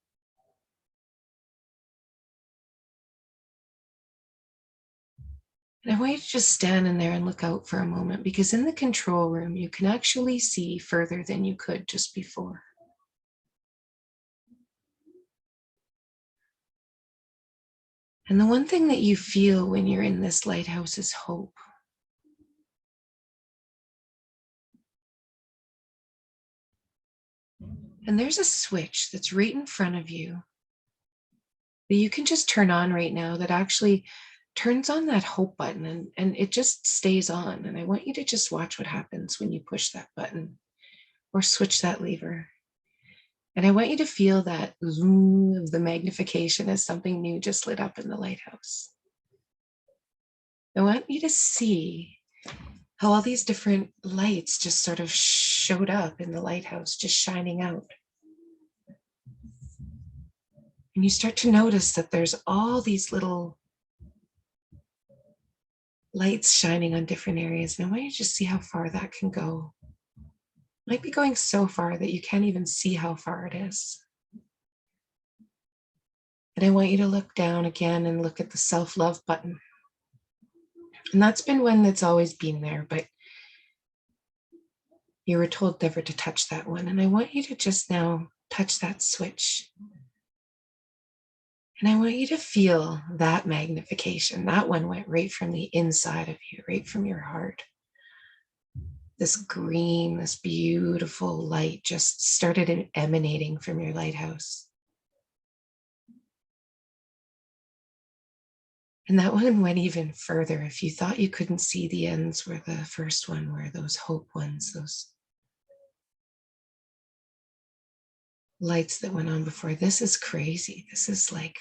And I want you to just stand in there and look out for a moment because in the control room, you can actually see further than you could just before. And the one thing that you feel when you're in this lighthouse is hope. And there's a switch that's right in front of you that you can just turn on right now that actually turns on that hope button and it just stays on. And I want you to just watch what happens when you push that button or switch that lever. And I want you to feel that zoom of the magnification as something new just lit up in the lighthouse. I want you to see how all these different lights just sort of showed up in the lighthouse, just shining out. And you start to notice that there's all these little lights shining on different areas. And I want you to just see how far that can go. It might be going so far that you can't even see how far it is. And I want you to look down again and look at the self-love button. And that's been one that's always been there, but you were told never to touch that one. And I want you to just now touch that switch. And I want you to feel that magnification. That one went right from the inside of you, right from your heart. This green, this beautiful light just started emanating from your lighthouse. And that one went even further. If you thought you couldn't see the ends where the first one were, those hope ones, those lights that went on before. This is crazy. This is like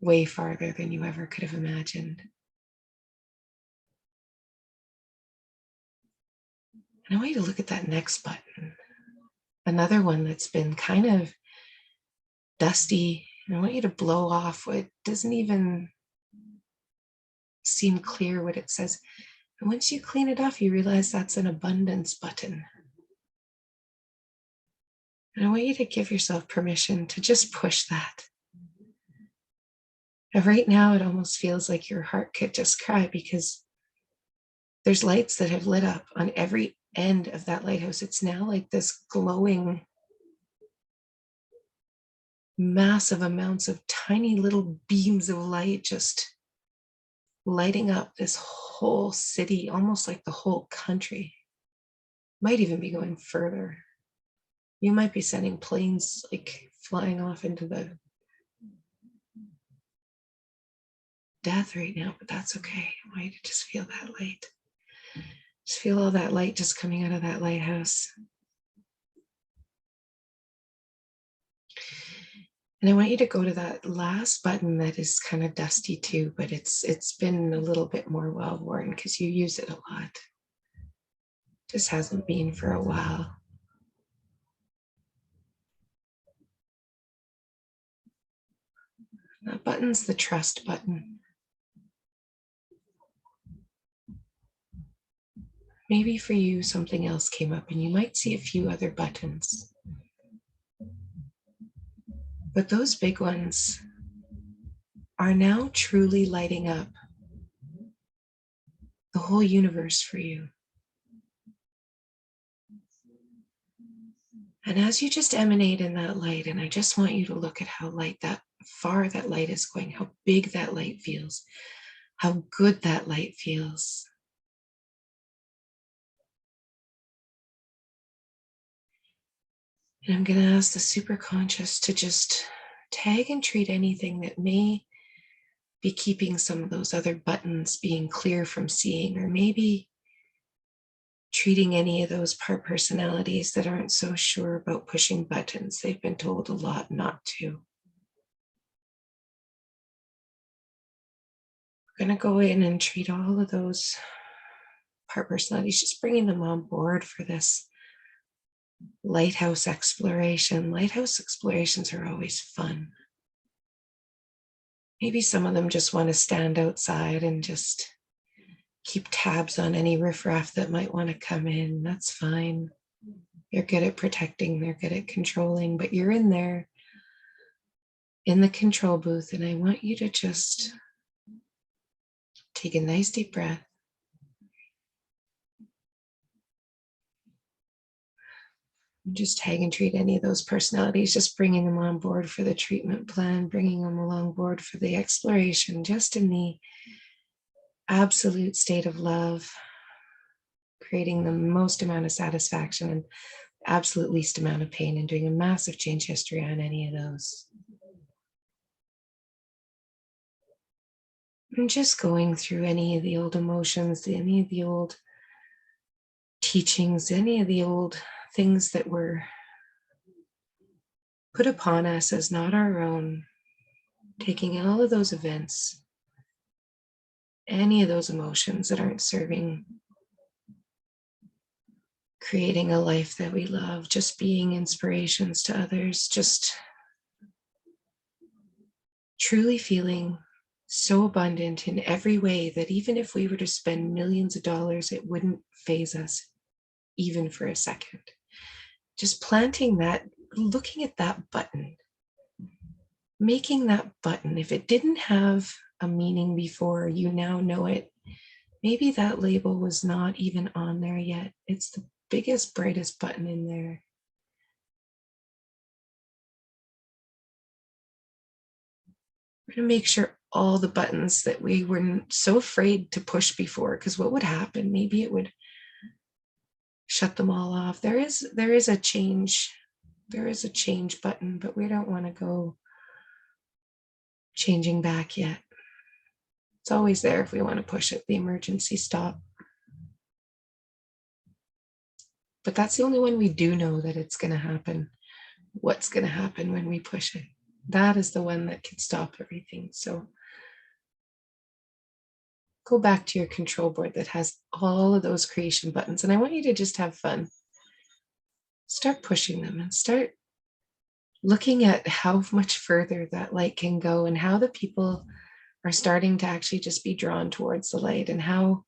way farther than you ever could have imagined. And I want you to look at that next button. Another one that's been kind of dusty. And I want you to blow off what doesn't even seem clear what it says. And once you clean it off, you realize that's an abundance button. And I want you to give yourself permission to just push that. And right now, it almost feels like your heart could just cry because there's lights that have lit up on every end of that lighthouse. It's now like this glowing, massive amounts of tiny little beams of light just lighting up this whole city, almost like the whole country. Might even be going further. You might be sending planes like flying off into the death right now, but that's okay. I want you to just feel that light. Just feel all that light just coming out of that lighthouse. And I want you to go to that last button that is kind of dusty too, but it's been a little bit more well-worn because you use it a lot. Just hasn't been for a while. That button's the trust button. Maybe for you, something else came up and you might see a few other buttons. But those big ones are now truly lighting up the whole universe for you. And as you just emanate in that light, and I just want you to look at how far that light is going, how big that light feels, how good that light feels. And I'm going to ask the superconscious to just tag and treat anything that may be keeping some of those other buttons being clear from seeing, or maybe treating any of those part personalities that aren't so sure about pushing buttons. They've been told a lot not to. We're going to go in and treat all of those part personalities, just bringing them on board for this lighthouse exploration. Lighthouse explorations are always fun. Maybe some of them just want to stand outside and just keep tabs on any riffraff that might want to come in. That's fine. They're good at protecting, they're good at controlling, but you're in there in the control booth, and I want you to just take a nice deep breath. Just tag and treat any of those personalities, just bringing them on board for the treatment plan, bringing them along board for the exploration, just in the absolute state of love, creating the most amount of satisfaction and absolute least amount of pain, and doing a massive change history on any of those. And just going through any of the old emotions, any of the old teachings, any of the old things that were put upon us as not our own, taking all of those events, any of those emotions that aren't serving, creating a life that we love, just being inspirations to others, just truly feeling so abundant in every way that even if we were to spend millions of dollars, it wouldn't faze us even for a second. Just planting that, looking at that button, making that button, if it didn't have a meaning before, you now know it, Maybe that label was not even on there yet. It's the biggest, brightest button in there. We're going to make sure all the buttons that we were so afraid to push before, because what would happen? Maybe it would shut them all off. There is a change. There is a change button, but we don't want to go changing back yet. It's always there if we want to push it, the emergency stop. But that's the only one we do know that it's going to happen. What's going to happen when we push it? That is the one that can stop everything. So go back to your control board that has all of those creation buttons. And I want you to just have fun. Start pushing them and start looking at how much further that light can go and how the people are starting to actually just be drawn towards the light, and how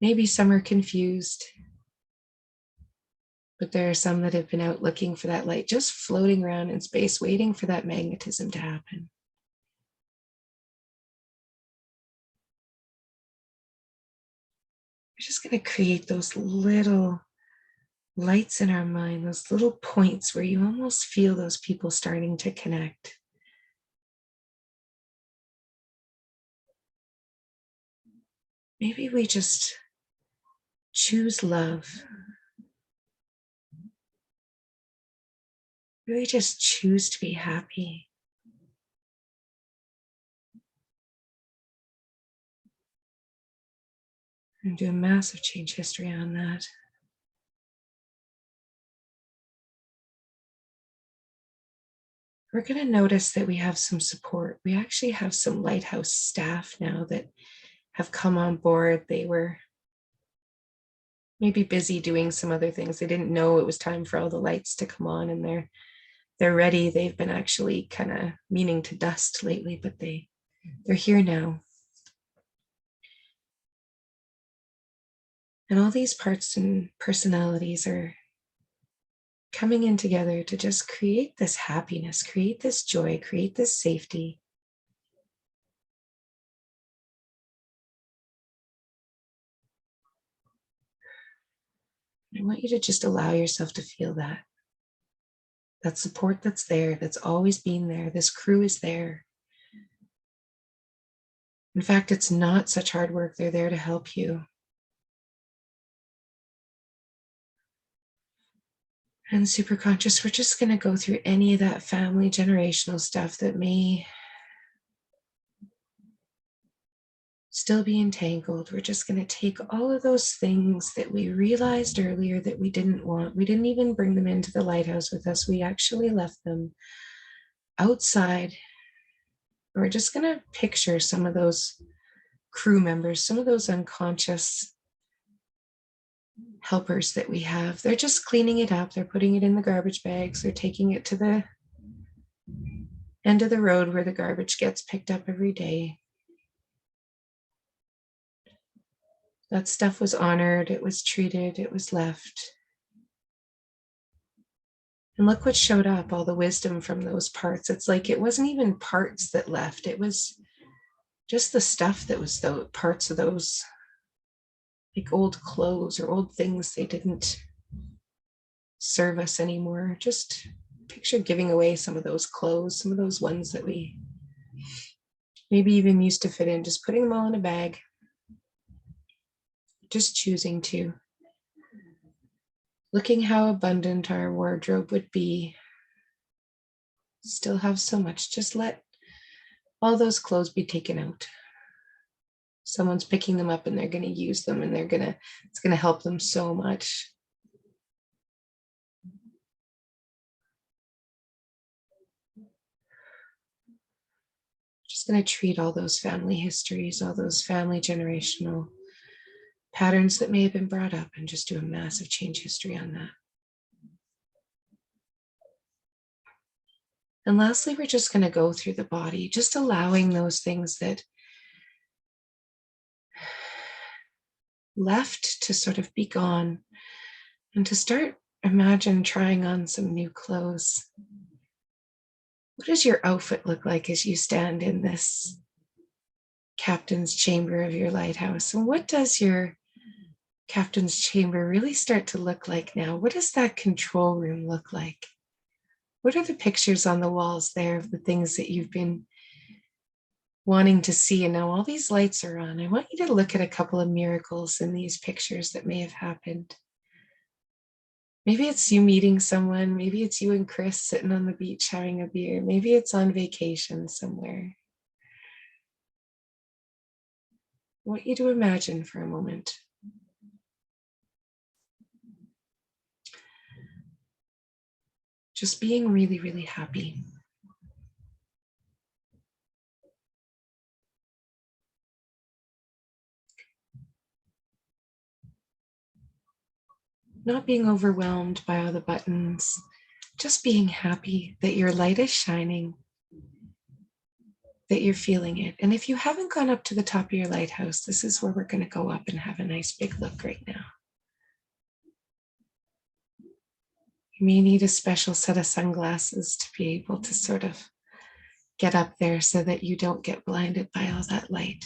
maybe some are confused, but there are some that have been out looking for that light, just floating around in space, waiting for that magnetism to happen. We're just going to create those little lights in our mind, those little points where you almost feel those people starting to connect. Maybe we just choose love. Really just choose to be happy. And do a massive change history on that. We're going to notice that we have some support. We actually have some lighthouse staff now that have come on board. They were maybe busy doing some other things. They didn't know it was time for all the lights to come on, and they're ready. They've been actually kind of meaning to dust lately, but they're here now. And all these parts and personalities are coming in together to just create this happiness, create this joy, create this safety. I want you to just allow yourself to feel that support that's there, that's always been there. This crew is there. In fact, it's not such hard work. They're there to help you. And super conscious, we're just going to go through any of that family generational stuff that may still be entangled. We're just going to take all of those things that we realized earlier that we didn't want. We didn't even bring them into the lighthouse with us. We actually left them outside. We're just going to picture some of those crew members, some of those unconscious helpers that we have. They're just cleaning it up. They're putting it in the garbage bags. They're taking it to the end of the road where the garbage gets picked up every day. That stuff was honored, it was treated, it was left. And look what showed up, all the wisdom from those parts. It's like it wasn't even parts that left. It was just the stuff that was the parts of those, like old clothes or old things. They didn't serve us anymore. Just picture giving away some of those clothes, some of those ones that we maybe even used to fit in, just putting them all in a bag. Just choosing to. Looking how abundant our wardrobe would be. Still have so much. Just let all those clothes be taken out. Someone's picking them up and they're going to use them, and it's going to help them so much. Just going to treat all those family histories, all those family generational patterns that may have been brought up, and just do a massive change history on that. And lastly, we're just going to go through the body, just allowing those things that left to sort of be gone, and to start imagine trying on some new clothes. What does your outfit look like as you stand in this captain's chamber of your lighthouse. And what does your captain's chamber really start to look like now? What does that control room look like? What are the pictures on the walls there of the things that you've been wanting to see? And now all these lights are on. I want you to look at a couple of miracles in these pictures that may have happened. Maybe it's you meeting someone. Maybe it's you and Chris sitting on the beach having a beer. Maybe it's on vacation somewhere. I want you to imagine for a moment. Just being really, really happy. Not being overwhelmed by all the buttons, just being happy that your light is shining, that you're feeling it. And if you haven't gone up to the top of your lighthouse, this is where we're going to go up and have a nice big look right now. You may need a special set of sunglasses to be able to sort of get up there so that you don't get blinded by all that light.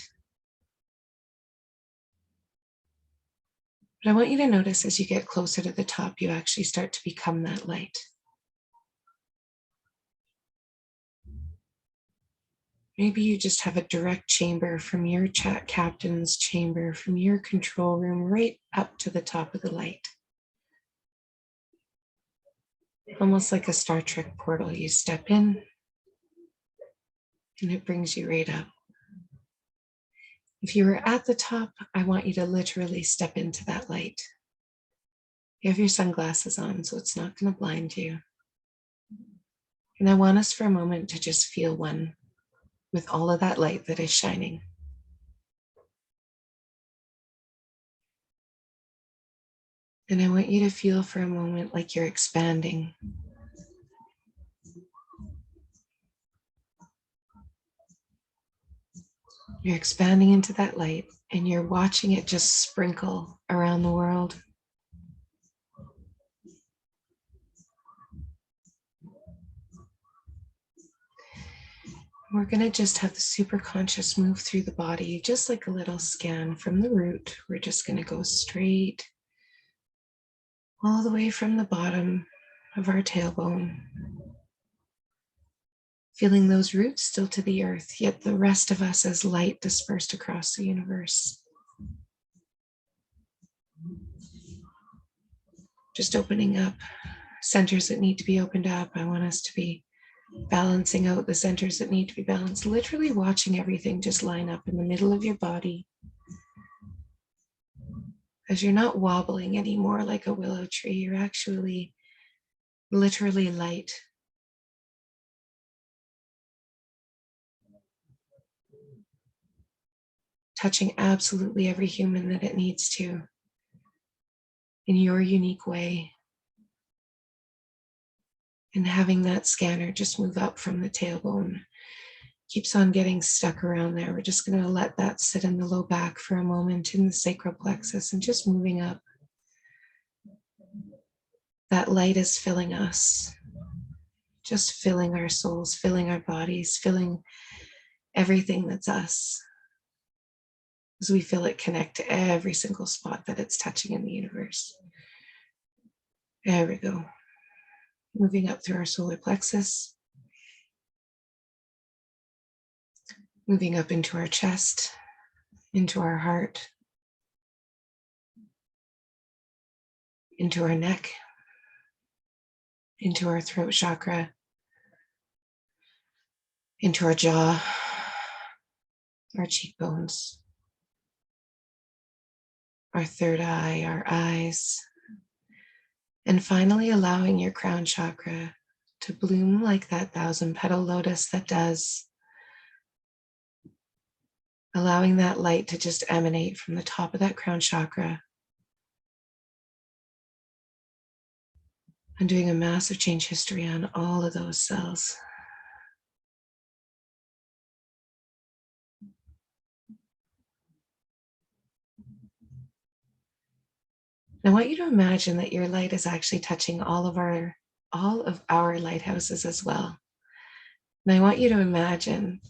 But I want you to notice as you get closer to the top, you actually start to become that light. Maybe you just have a direct chamber from your captain's chamber, from your control room, right up to the top of the light. Almost like a Star Trek portal. You step in and it brings you right up. If you were at the top, I want you to literally step into that light. You have your sunglasses on, so it's not going to blind you. And I want us for a moment to just feel one with all of that light that is shining. And I want you to feel for a moment like you're expanding. You're expanding into that light and you're watching it just sprinkle around the world. We're going to just have the super conscious move through the body, just like a little scan from the root. We're just going to go straight all the way from the bottom of our tailbone. Feeling those roots still to the earth, yet the rest of us as light dispersed across the universe. Just opening up centers that need to be opened up. I want us to be balancing out the centers that need to be balanced, literally watching everything just line up in the middle of your body. As you're not wobbling anymore like a willow tree, you're actually literally light. Touching absolutely every human that it needs to in your unique way. And having that scanner just move up from the tailbone. Keeps on getting stuck around there. We're just going to let that sit in the low back for a moment in the sacral plexus and just moving up. That light is filling us. Just filling our souls, filling our bodies, filling everything that's us. As we feel it connect to every single spot that it's touching in the universe. There we go. Moving up through our solar plexus. Moving up into our chest, into our heart, into our neck, into our throat chakra, into our jaw, our cheekbones, our third eye, our eyes, and finally allowing your crown chakra to bloom like that 1,000-petal lotus that does. Allowing that light to just emanate from the top of that crown chakra. And doing a massive change history on all of those cells. I want you to imagine that your light is actually touching all of our lighthouses as well. And I want you to imagine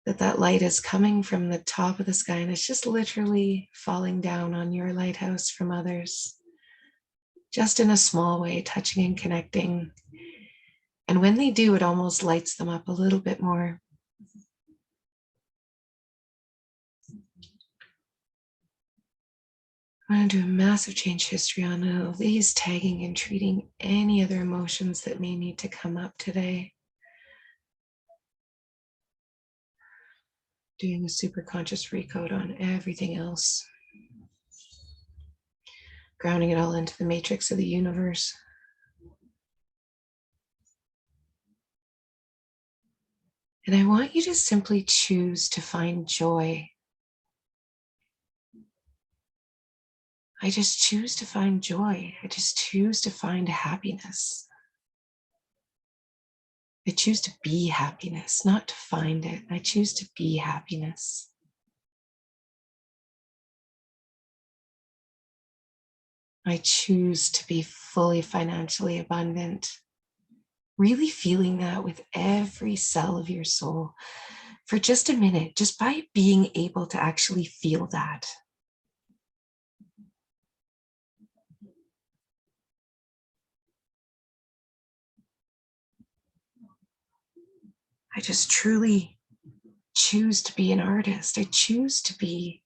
that light is coming from the top of the sky and it's just literally falling down on your lighthouse from others, just in a small way, touching and connecting. And when they do, it almost lights them up a little bit more. I'm going to do a massive change history on all of these, tagging and treating any other emotions that may need to come up today. Doing a super conscious recode on everything else. Grounding it all into the matrix of the universe. And I want you to simply choose to find joy. I just choose to find joy. I just choose to find happiness. I choose to be happiness, not to find it. I choose to be happiness. I choose to be fully financially abundant. Really feeling that with every cell of your soul for just a minute, just by being able to actually feel that. I just truly choose to be an artist. I choose to be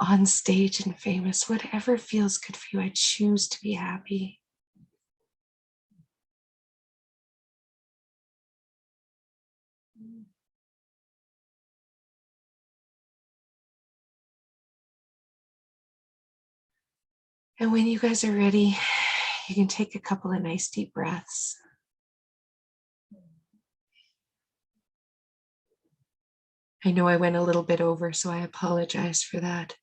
on stage and famous. Whatever feels good for you, I choose to be happy. And when you guys are ready, you can take a couple of nice deep breaths. I know I went a little bit over, so I apologize for that.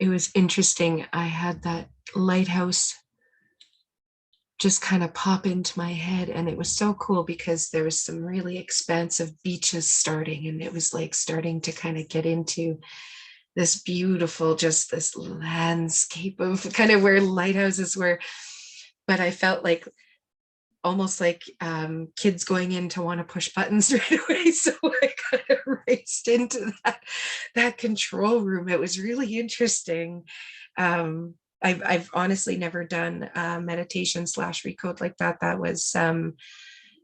It was interesting. I had that lighthouse just kind of pop into my head, and it was so cool because there was some really expansive beaches starting, and it was like starting to kind of get into this beautiful, just this landscape of kind of where lighthouses were. But I felt like almost like kids going in to want to push buttons right away. So I kind of raced into that control room. It was really interesting. I've honestly never done meditation / recode like that. That was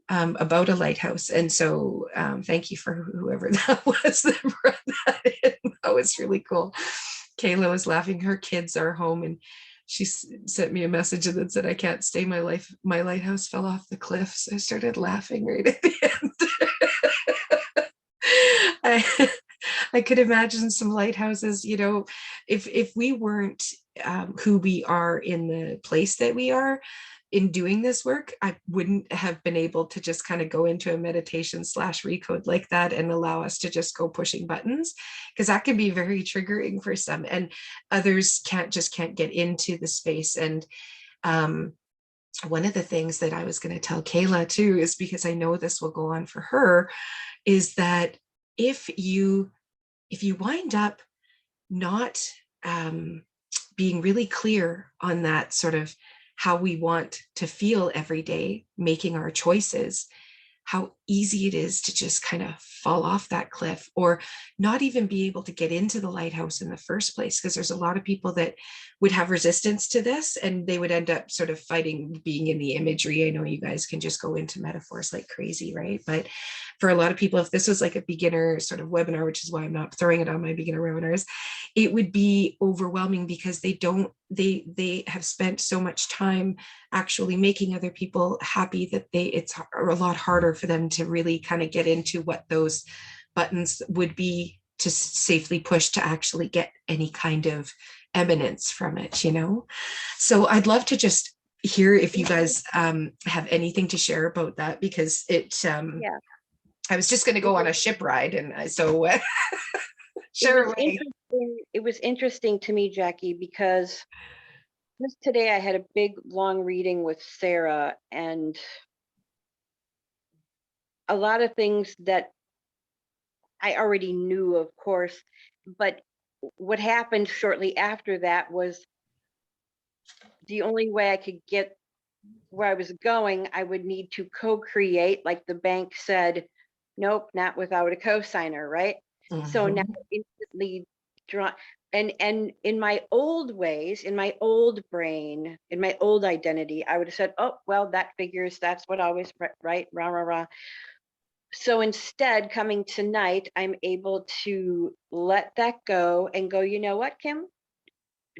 about a lighthouse. And so thank you for whoever that was that brought that in. That was really cool. Kayla was laughing. Her kids are home and she sent me a message that said, I can't stay, my lighthouse fell off the cliffs. I started laughing right at the end. I could imagine some lighthouses, you know, if we weren't who we are in the place that we are in doing this work, I wouldn't have been able to just kind of go into a meditation / recode like that and allow us to just go pushing buttons, because that can be very triggering for some, and others can't get into the space. And one of the things that I was going to tell Kayla too is, because I know this will go on for her, is that if you wind up not being really clear on that sort of how we want to feel every day, making our choices, how easy it is to just kind of fall off that cliff or not even be able to get into the lighthouse in the first place. Because there's a lot of people that would have resistance to this and they would end up sort of fighting being in the imagery. I know you guys can just go into metaphors like crazy, right? But for a lot of people, if this was like a beginner sort of webinar, which is why I'm not throwing it on my beginner webinars, it would be overwhelming because they have spent so much time actually making other people happy that it's a lot harder for them to really kind of get into what those buttons would be to safely push to actually get any kind of eminence from it, you know? So I'd love to just hear if you guys have anything to share about that, because Yeah. I was just going to go on a ship ride, and so share away. It was interesting to me, Jackie, because just today I had a big long reading with Sarah, and a lot of things that I already knew, of course, but what happened shortly after that was the only way I could get where I was going, I would need to co-create, like the bank said, Nope, not without a cosigner, right? So now Mhm. instantly drawn, and in my old ways, in my old brain, in my old identity, I would have said, oh, well, that figures, that's what always right, rah, rah, rah. So instead, coming tonight, I'm able to let that go and go, you know what, Kim?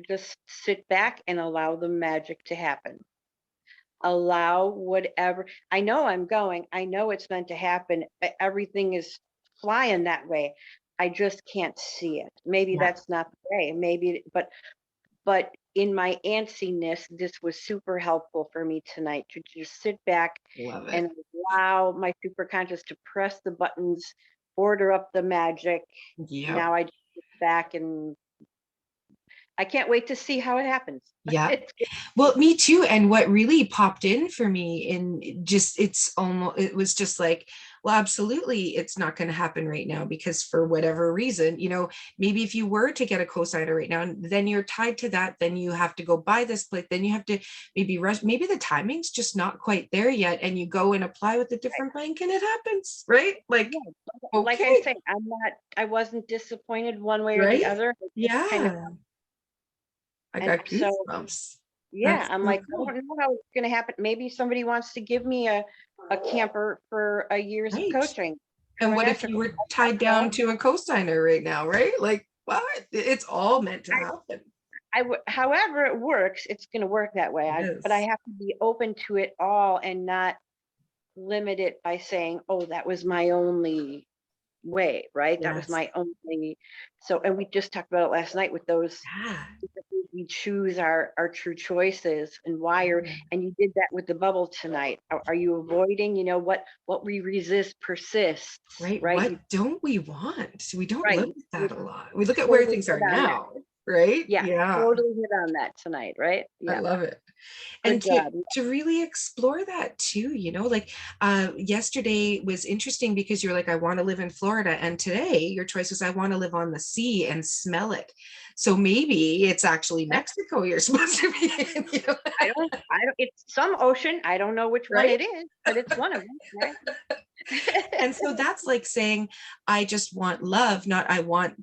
Just sit back and allow the magic to happen. Allow whatever. I know I'm going. I know it's meant to happen. Everything is flying that way. I just can't see it. Maybe Yeah. that's not the way. Maybe, but in my antsiness, this was super helpful for me tonight to just sit back Love it. and allow my superconscious to press the buttons, order up the magic. Yep. Now I just sit back and I can't wait to see how it happens. Yeah. It's Well, me too. And what really popped in for me in just, it was just like, well, absolutely, it's not going to happen right now because for whatever reason, maybe if you were to get a cosigner right now, then you're tied to that, then you have to go buy this place, then you have to maybe rush, maybe the timing's just not quite there yet. And you go and apply with a different bank and it happens, right? Like, like I okay, say, I wasn't disappointed one way or the right? other. It just kind of, Yeah. I and got so goosebumps. yeah, That's I'm so like, I cool. don't know how it's gonna happen. Maybe somebody wants to give me a camper for a year's of Right. coaching. And what if Coming you were after, tied down to a cosigner right now, right? Like, what? It's all meant to happen. however it works, it's gonna work that way. It But I is. have to be open to it all and not limit it by saying, oh, that was my only way, right? That was Yes. my only. So, and we just talked about it last night with those. Yeah. We choose our true choices and why are, and you did that with the bubble tonight. Are you avoiding, what we resist persists, Right. right? What don't we want? We don't Right. look at that a lot. We look at where Totally things hit are on that. now, right? Yeah, Yeah. totally hit on that tonight, right? I Yeah, love it. good And to job. to really explore that too, like yesterday was interesting because you're like, I want to live in Florida, and today your choice was, I want to live on the sea and smell it. So maybe it's actually Mexico you're supposed to be in, It's some ocean. I don't know which one right? it is, but it's one of them, right? And so that's like saying, I just want love, not I want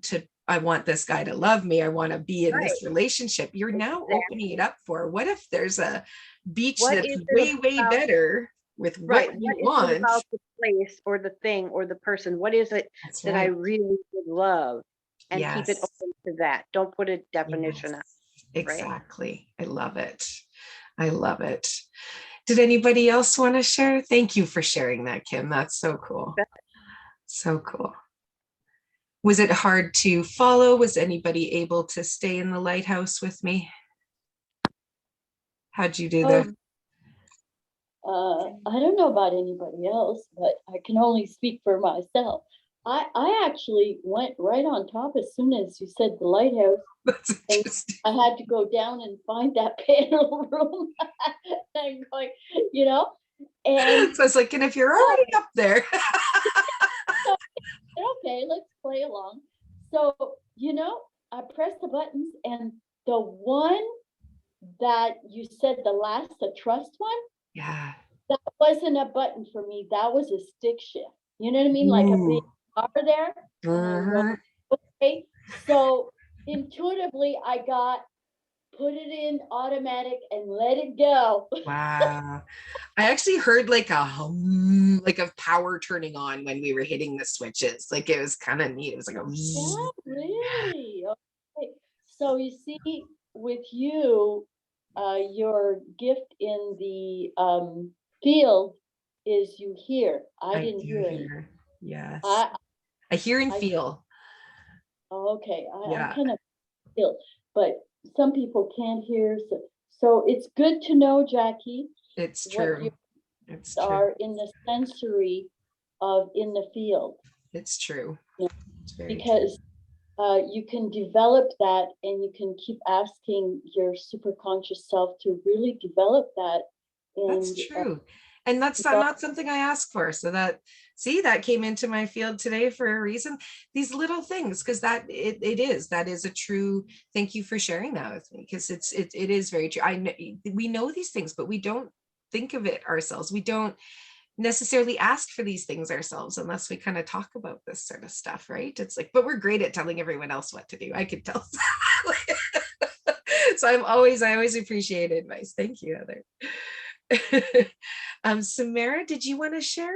this guy to love me. I want to be in Right. this relationship. You're now opening it Exactly. up for, what if there's a beach What that's is way, it way about, better with what right? you What is it want? about the place or the thing or the person? What is it That's that I right. really would love? And keep it Yes. open to that. Don't put a definition Yes. on, right? Exactly. I love it. I love it. Did anybody else want to share? Thank you for sharing that, Kim. That's so cool. So cool. Was it hard to follow? Was anybody able to stay in the lighthouse with me? How'd you do that? I don't know about anybody else, but I can only speak for myself. I actually went right on top as soon as you said the lighthouse, That's and interesting. I had to go down and find that panel room. And going, and So I was like, and if you're already up there, okay, let's play along. So, I pressed the buttons, and the one that you said, the last, the trust one, yeah. that wasn't a button for me. That was a stick shift. You know what I mean? Like a big Ooh. bar there. And I go, Uh-huh. okay. So intuitively, I put it in automatic and let it go. Wow. I actually heard like a hum, like of power turning on when we were hitting the switches. Like it was kind of neat. It was like a zzz. Yeah, really. Okay. So you see, with you, your gift in the field is you hear. I I didn't do hear any. hear. Yes. I, I hear and I feel. okay. I Yeah, kind of feel, but some people can't hear. So it's good to know, Jackie, it's what you true. It's true. are in the sensory of in the field. It's true. Yeah. It's very true. Because you can develop that, and you can keep asking your superconscious self to really develop that. That's And true. And that's not something I asked for. So that came into my field today for a reason. These little things, because that is a true, thank you for sharing that with me, because it is very true. We know these things, but we don't think of it ourselves. We don't necessarily ask for these things ourselves unless we kind of talk about this sort of stuff, right? It's like, but we're great at telling everyone else what to do. I could tell. So I always appreciate advice. Thank you, Heather. Samara, did you want to share?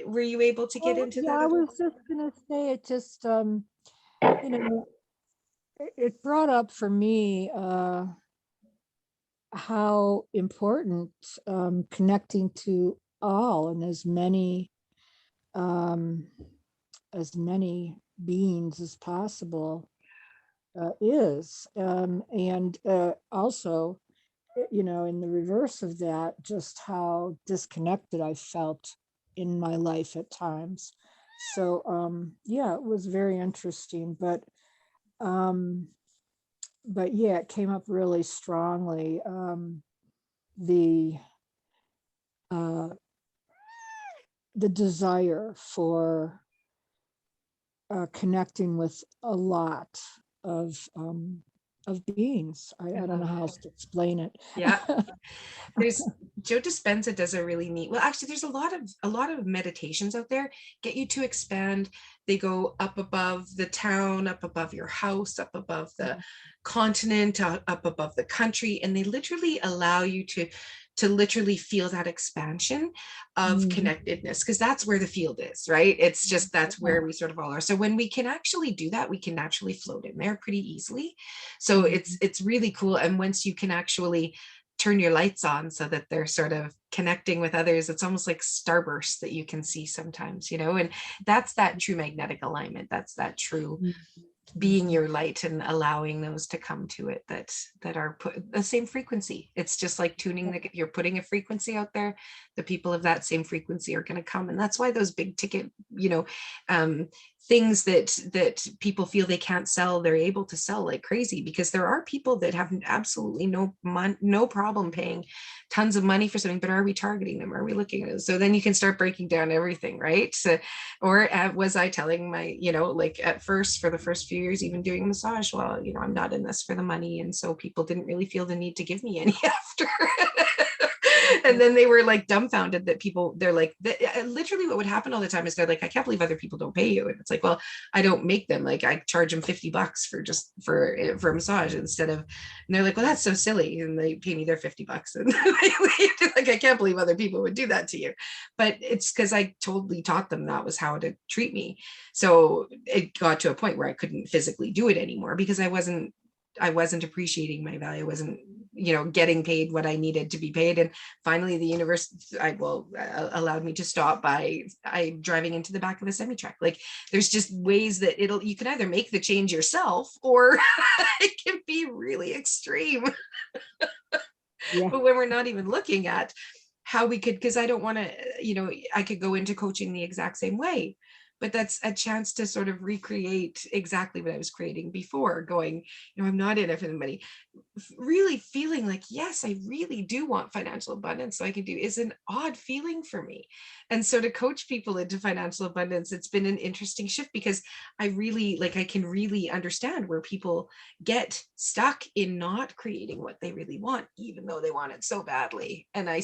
Were you able to get into yeah, that? I at all? was just gonna say it just you know, it brought up for me how important connecting to all and as many beings as possible is, and also, you know, in the reverse of that, just how disconnected I felt in my life at times. So yeah, it was very interesting, um, but yeah, it came up really strongly. The uh, the desire for connecting with a lot of beings. I don't know how else to explain it. Yeah. There's Joe Dispenza does a really neat, well, actually there's a lot of meditations out there, get you to expand. They go up above the town, up above your house, up above the continent, up above the country, and they literally allow you to literally feel that expansion of connectedness, because that's where the field is, right? It's just, that's where we sort of all are. So when we can actually do that, we can naturally float in there pretty easily. So it's really cool. And once you can actually turn your lights on so that they're sort of connecting with others, it's almost like starbursts that you can see sometimes, you know, and that's that true magnetic alignment. That's that true being your light and allowing those to come to it that are put the same frequency. It's just like tuning if you're putting a frequency out there, the people of that same frequency are going to come. And that's why those big ticket, you know, things that people feel they can't sell, they're able to sell like crazy, because there are people that have absolutely no problem paying tons of money for something, but are we targeting them? Are we looking at it? So then you can start breaking down everything, right? So, or was I telling my, you know, like at first, for the first few years, even doing massage, well, you know, I'm not in this for the money. And so people didn't really feel the need to give me any after. And then they were like dumbfounded that people, they're like, literally what would happen all the time is they're like, I can't believe other people don't pay you. And it's like, well, I don't make them. Like I charge them $50 for a massage instead of, and they're like, well, that's so silly. And they pay me their $50. And like, I can't believe other people would do that to you. But it's because I totally taught them that was how to treat me. So it got to a point where I couldn't physically do it anymore because I wasn't appreciating my value. I wasn't, you know, getting paid what I needed to be paid. And finally the universe allowed me to stop by driving into the back of a semi-truck. Like there's just ways that you can either make the change yourself or it can be really extreme. Yeah. But when we're not even looking at how we could, because I don't want to, you know, I could go into coaching the exact same way, but that's a chance to sort of recreate exactly what I was creating before, going, you know, I'm not in it for the money, really feeling like, yes, I really do want financial abundance. So I can do is an odd feeling for me. And so to coach people into financial abundance, it's been an interesting shift because I really I can really understand where people get stuck in not creating what they really want, even though they want it so badly. And I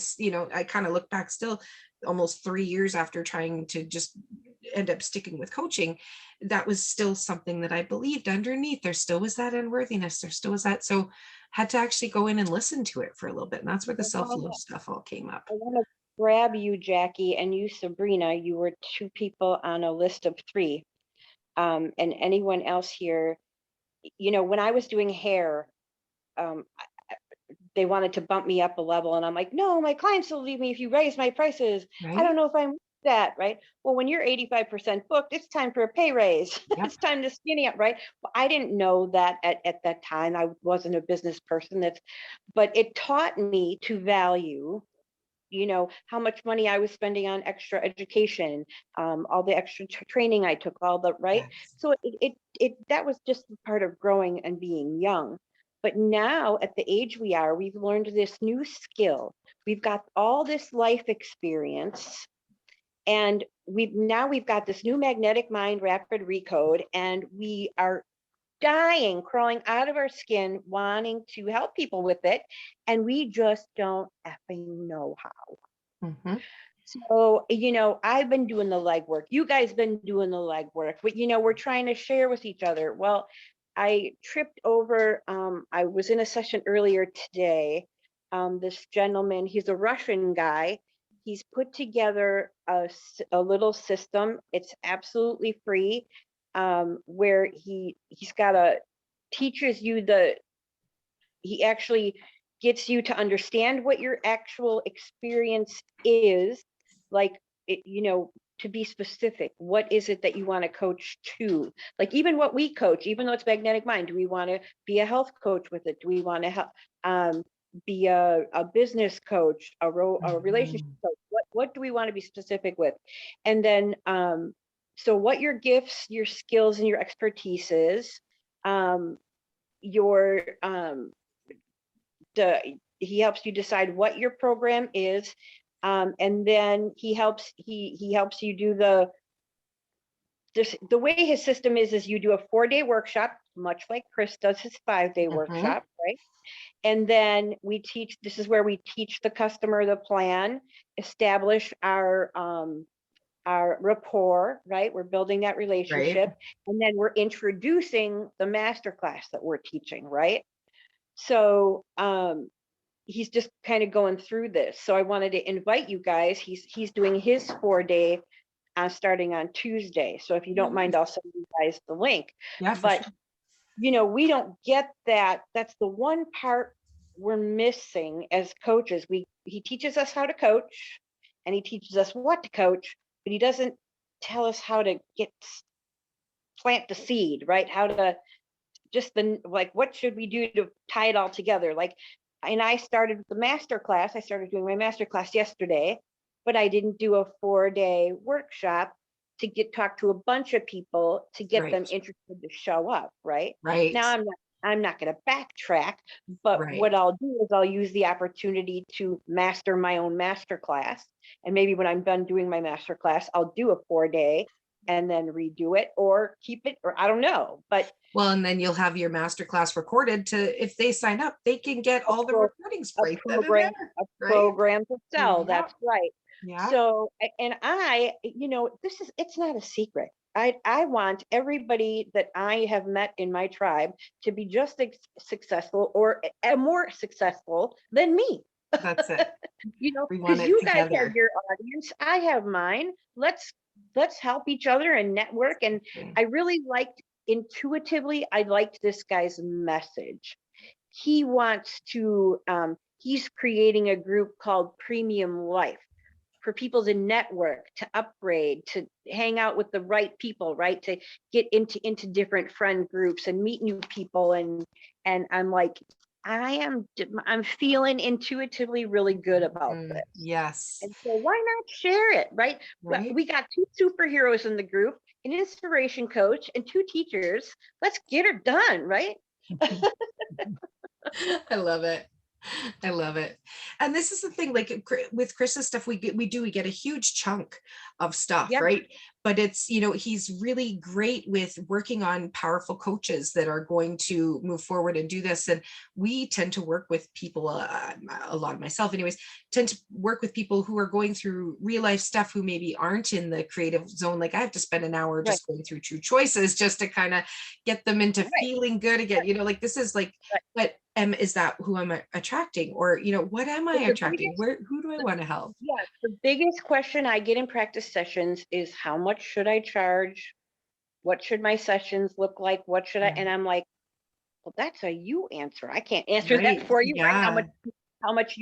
kind of look back still almost 3 years after trying to just end up sticking with coaching, that was still something that I believed underneath. There still was that unworthiness. There still was that. So had to actually go in and listen to it for a little bit. And that's where the self-love stuff all came up. I want to grab you, Jackie, and you, Sabrina. You were 2 people on a list of 3. And anyone else here, you know, when I was doing hair, they wanted to bump me up a level. And I'm like, no, my clients will leave me if you raise my prices. Right? I don't know if I'm that, right? Well, when you're 85% booked, it's time for a pay raise. Yep. It's time to skinny up, right? Well, I didn't know that at that time. I wasn't a business person. But it taught me to value, you know, how much money I was spending on extra education, all the extra training I took, all the right. Yes. So that was just part of growing and being young. But now at the age we are, we've learned this new skill. We've got all this life experience, and we've got this new magnetic mind rapid recode, and we are dying, crawling out of our skin, wanting to help people with it. And we just don't effing know how. Mm-hmm. So, I've been doing the legwork. You guys been doing the legwork, but we're trying to share with each other. Well, I tripped over, I was in a session earlier today. This gentleman, he's a Russian guy. He's put together a little system. It's absolutely free, where he's got teaches you he actually gets you to understand what your actual experience is, like, to be specific. What is it that you want to coach to? Like, even what we coach, even though it's Magnetic Mind, do we want to be a health coach with it? Do we want to help be a business coach, a relationship coach? What do we want to be specific with? And then so what your gifts, your skills, and your expertise is, your he helps you decide what your program is, and then he helps you do the way his system is you do a 4-day workshop, much like Chris does his 5-day workshop, right? And then this is where we teach the customer the plan, establish our rapport, right? We're building that relationship, and then we're introducing the masterclass that we're teaching, right? So he's just kind of going through this. So I wanted to invite you guys. He's doing his 4-day starting on Tuesday. So if you don't mind, I'll send you guys the link. Yeah, but sure. We don't get that. That's the one part we're missing as coaches. He teaches us how to coach, and he teaches us what to coach, but he doesn't tell us how to plant the seed, right? How to what should we do to tie it all together? And I started the master class. I started doing my master class yesterday, but I didn't do a 4-day workshop to talk to a bunch of people to get them interested to show up. Right now, I'm not going to backtrack, but what I'll do is I'll use the opportunity to master my own master class. And maybe when I'm done doing my master class, I'll do a 4-day and then redo it or keep it, or I don't know. But and then you'll have your masterclass recorded if they sign up, they can get all the recordings right then and there. Program to sell. That's right. Yeah. So, and it's not a secret. I want everybody that I have met in my tribe to be just successful or more successful than me. That's it. Because you guys have your audience, I have mine. Let's help each other and network. And I really intuitively, I liked this guy's message. He wants to, he's creating a group called Premium Life for people to network, to upgrade, to hang out with the right people, right? To get into different friend groups and meet new people. And I'm like, I'm feeling intuitively really good about this. Yes. And so why not share it, right? We got 2 superheroes in the group, an inspiration coach and 2 teachers. Let's get her done, right? I love it. I love it. And this is the thing, like with Chris's stuff, we get a huge chunk of stuff, right? But it's, he's really great with working on powerful coaches that are going to move forward and do this. And we tend to work with people, a lot of myself anyways, tend to work with people who are going through real life stuff, who maybe aren't in the creative zone. Like I have to spend an hour just going through True Choices just to kind of get them into feeling good again, like this is like, but is that who I'm attracting? Or, what am I attracting? Who do I want to help? Yeah, the biggest question I get in practice sessions is how much should I charge? What should my sessions look like? What should I, and I'm like, well, that's a you answer. I can't answer that for you. Right? How much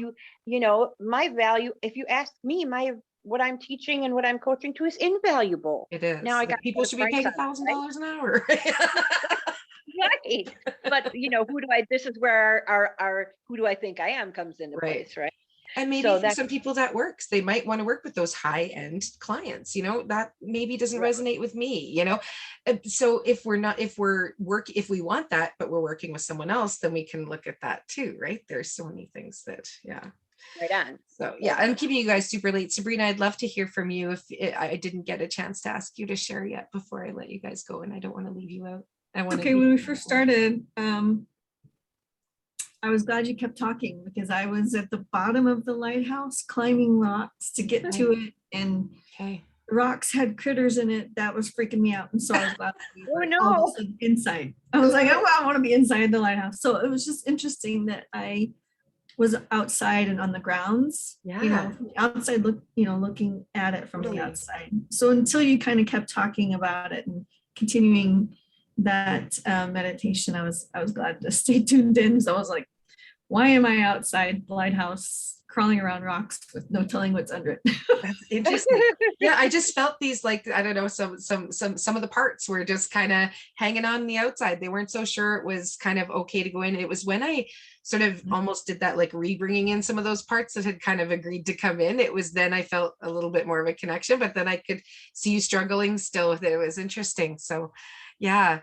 my value, if you ask me, what I'm teaching and what I'm coaching to is invaluable. It is. Now I got people should be paying $1,000 an hour. Right. But who do I, this is where our who do I think I am comes into place, right? And maybe for some people that works, they might want to work with those high-end clients, that maybe doesn't resonate with me, So if we want that, but we're working with someone else, then we can look at that too, right? There's so many things that, right on. So I'm keeping you guys super late. Sabrina, I'd love to hear from you. I didn't get a chance to ask you to share yet before I let you guys go, and I don't want to leave you out. When we first started, I was glad you kept talking because I was at the bottom of the lighthouse climbing rocks to get to it, and Okay. the rocks had critters in it that was freaking me out. And so I was glad to be Oh, like all of no. a sudden inside. I was like, oh, I want to be inside the lighthouse. So it was just interesting that I was outside and on the grounds, you Yeah. know, from the outside looking at it from Totally. the outside. So until you kind of kept talking about it and continuing that meditation, I was glad to stay tuned in. So I was like, why am I outside the lighthouse crawling around rocks with no telling what's under it? That's interesting. Yeah, I just felt these, like, I don't know, some of the parts were just kind of hanging on the outside. They weren't so sure it was kind of okay to go in. It was when I sort of almost did that, like re-bringing in some of those parts that had kind of agreed to come in. It was then I felt a little bit more of a connection, but then I could see you struggling still with it. It was interesting. So yeah.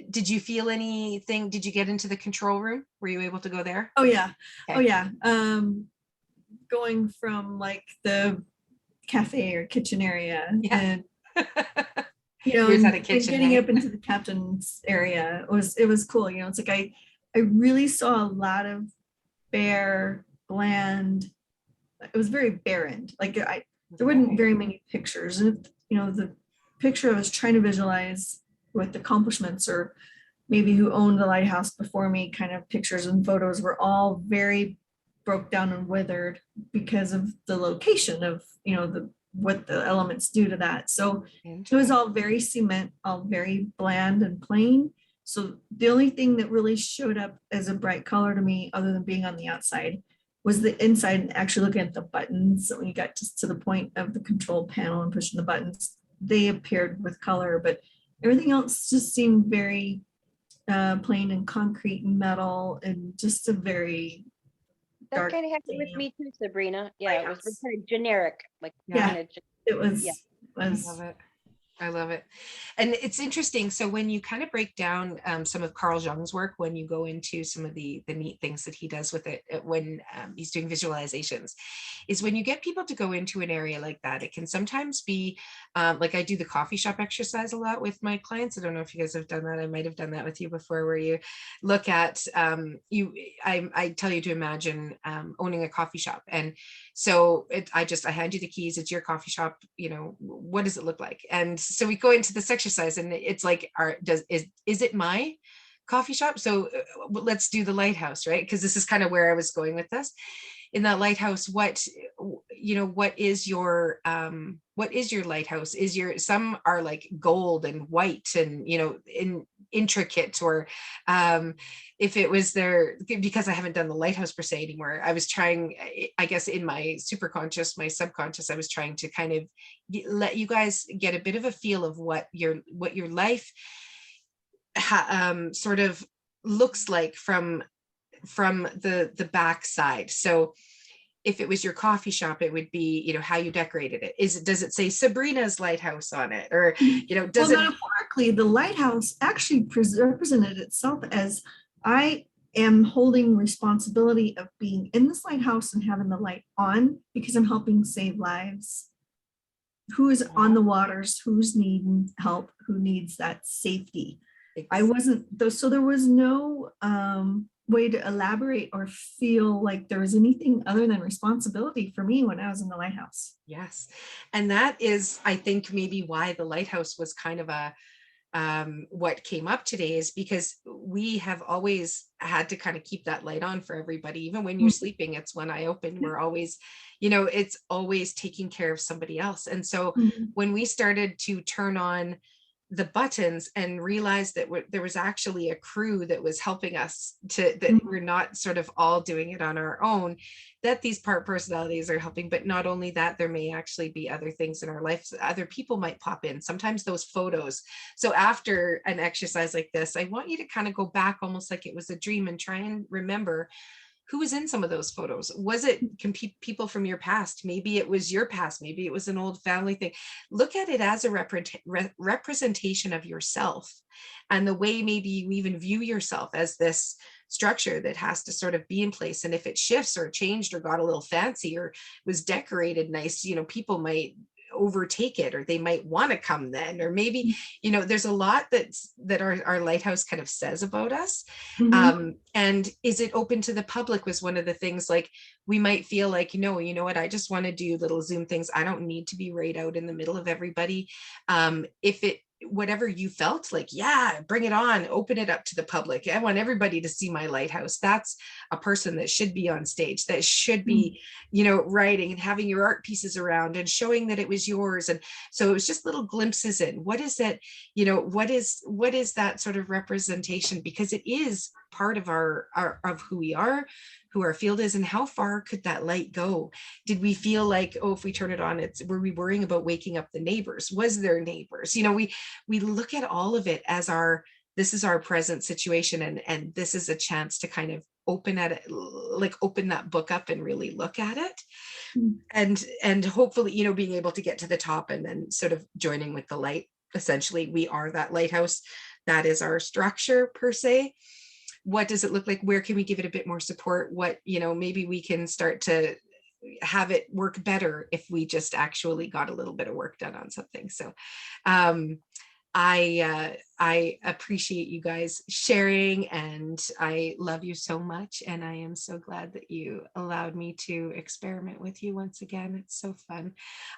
Did you feel anything? Did you get into the control room? Were you able to go there? Oh yeah. Okay. Oh yeah. Going from like the cafe or kitchen area Yeah. and Yours had a and kitchen, getting hey? up into the captain's area was cool. It's like I really saw a lot of bare, bland. It was very barren. Like there weren't very many pictures. And the picture I was trying to visualize with accomplishments or maybe who owned the lighthouse before me kind of pictures and photos were all very broke down and withered because of the location of what the elements do to that. So it was all very cement, all very bland and plain. So the only thing that really showed up as a bright color to me, other than being on the outside, was the inside and actually looking at the buttons. So when you got just to the point of the control panel and pushing the buttons, they appeared with color, but everything else just seemed very plain and concrete and metal and just a very That dark. kind of happened with me too, Sabrina. Yeah, it was Lighthouse. kind of generic, like Yeah. kinda It was, Yeah. I love it. I love it. And it's interesting. So when you kind of break down some of Carl Jung's work, when you go into some of the neat things that he does with it when he's doing visualizations, is when you get people to go into an area like that, it can sometimes be like I do the coffee shop exercise a lot with my clients. I don't know if you guys have done that. I might have done that with you before, where you look at I tell you to imagine owning a coffee shop. And so I hand you the keys. It's your coffee shop. What does it look like? And so we go into this exercise, and it's like, is it my coffee shop? So let's do the lighthouse, right? Because this is kind of where I was going with this. In that lighthouse, what is your lighthouse? Some are like gold and white and intricate, or if it was there, because I haven't done the lighthouse per se anymore, I was trying, I guess in my superconscious, my subconscious, I was trying to kind of let you guys get a bit of a feel of what your life sort of looks like from the back side. So if it was your coffee shop, it would be, how you decorated it. Does it say Sabrina's Lighthouse on it? Or, does it? Metaphorically, the lighthouse actually represented itself as I am holding responsibility of being in this lighthouse and having the light on because I'm helping save lives. Who is on the waters, who's needing help, who needs that safety. I wasn't, so there was no way to elaborate or feel like there was anything other than responsibility for me when I was in the lighthouse. Yes. And that is, I think, maybe why the lighthouse was kind of what came up today, is because we have always had to kind of keep that light on for everybody. Even when you're sleeping, it's one eye open. We're always, it's always taking care of somebody else. And so when we started to turn on the buttons and realized that there was actually a crew that was helping us that we're not sort of all doing it on our own, that these part personalities are helping. But not only that, there may actually be other things in our life. Other people might pop in, sometimes those photos. So after an exercise like this, I want you to kind of go back almost like it was a dream and try and remember who was in some of those photos. Was it people from your past? Maybe it was your past. Maybe it was an old family thing. Look at it as a representation of yourself, and the way maybe you even view yourself as this structure that has to sort of be in place. And if it shifts or changed or got a little fancy or was decorated nice, people might overtake it, or they might want to come then, or maybe, you know, there's a lot that our lighthouse kind of says about us. Mhm. And is it open to the public was one of the things. Like, we might feel like, you know what, I just want to do little Zoom things. I don't need to be right out in the middle of everybody. If it, whatever you felt like, yeah, bring it on, open it up to the public. I want everybody to see my lighthouse. That's a person that should be on stage, that should be, you know, writing and having your art pieces around and showing that it was yours. And so it was just little glimpses in what is it, you know, what is that sort of representation, because it is part of our of who we are, who our field is, and how far could that light go? Did we feel like, oh, if we turn it on, were we worrying about waking up the neighbors? Was there neighbors? You know, we look at all of it as this is our present situation, and this is a chance to kind of open that book up and really look at it. And hopefully, you know, being able to get to the top and then sort of joining with the light. Essentially, we are that lighthouse. That is our structure per se. What does it look like? Where can we give it a bit more support? What, you know, maybe we can start to have it work better if we just actually got a little bit of work done on something. So I appreciate you guys sharing, and I love you so much. And I am so glad that you allowed me to experiment with you once again. It's so fun.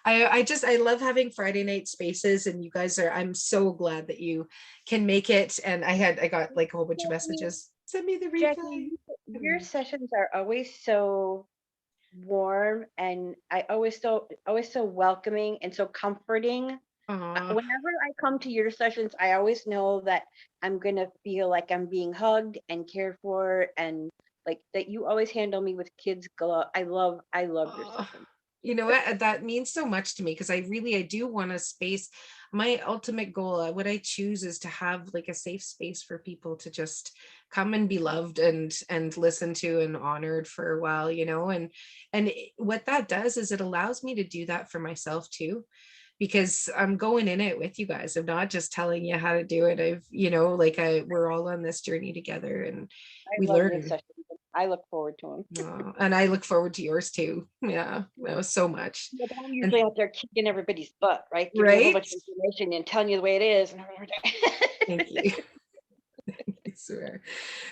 I love having Friday night spaces, and you guys I'm so glad that you can make it. And I got like a whole bunch of messages. Send me the replay. Jackie, your sessions are always so warm, and I always so welcoming and so comforting. Whenever I come to your sessions, I always know that I'm gonna feel like I'm being hugged and cared for, and like that you always handle me with kids glove. I love your sessions. You know what, that means so much to me, because I do want a space. My ultimate goal, what I choose, is to have like a safe space for people to just come and be loved and listened to and honored for a while, you know. And what that does is it allows me to do that for myself too, because I'm going in it with you guys. I'm not just telling you how to do it. You know, like we're all on this journey together, and we love your learn. sessions. I look forward to them. And I look forward to yours too. Yeah, that was so much. But I'm usually out there kicking everybody's butt, right? Giving you a whole bunch of information and telling you the way it is. Thank you. I swear.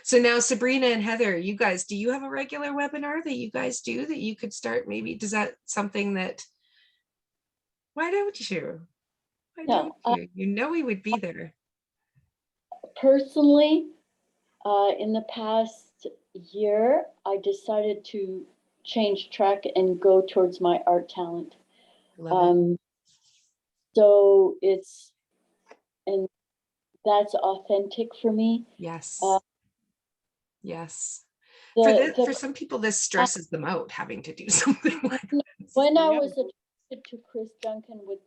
So now, Sabrina and Heather, you guys, do you have a regular webinar that you guys do that you could start? Maybe, does that something that, why don't you? Why don't you? You know we would be there. Personally, in the past year, I decided to change track and go towards my art talent. So and that's authentic for me. Yes. Yes. For some people, this stresses them out, having to do something like this. When I was attracted to Chris Duncan with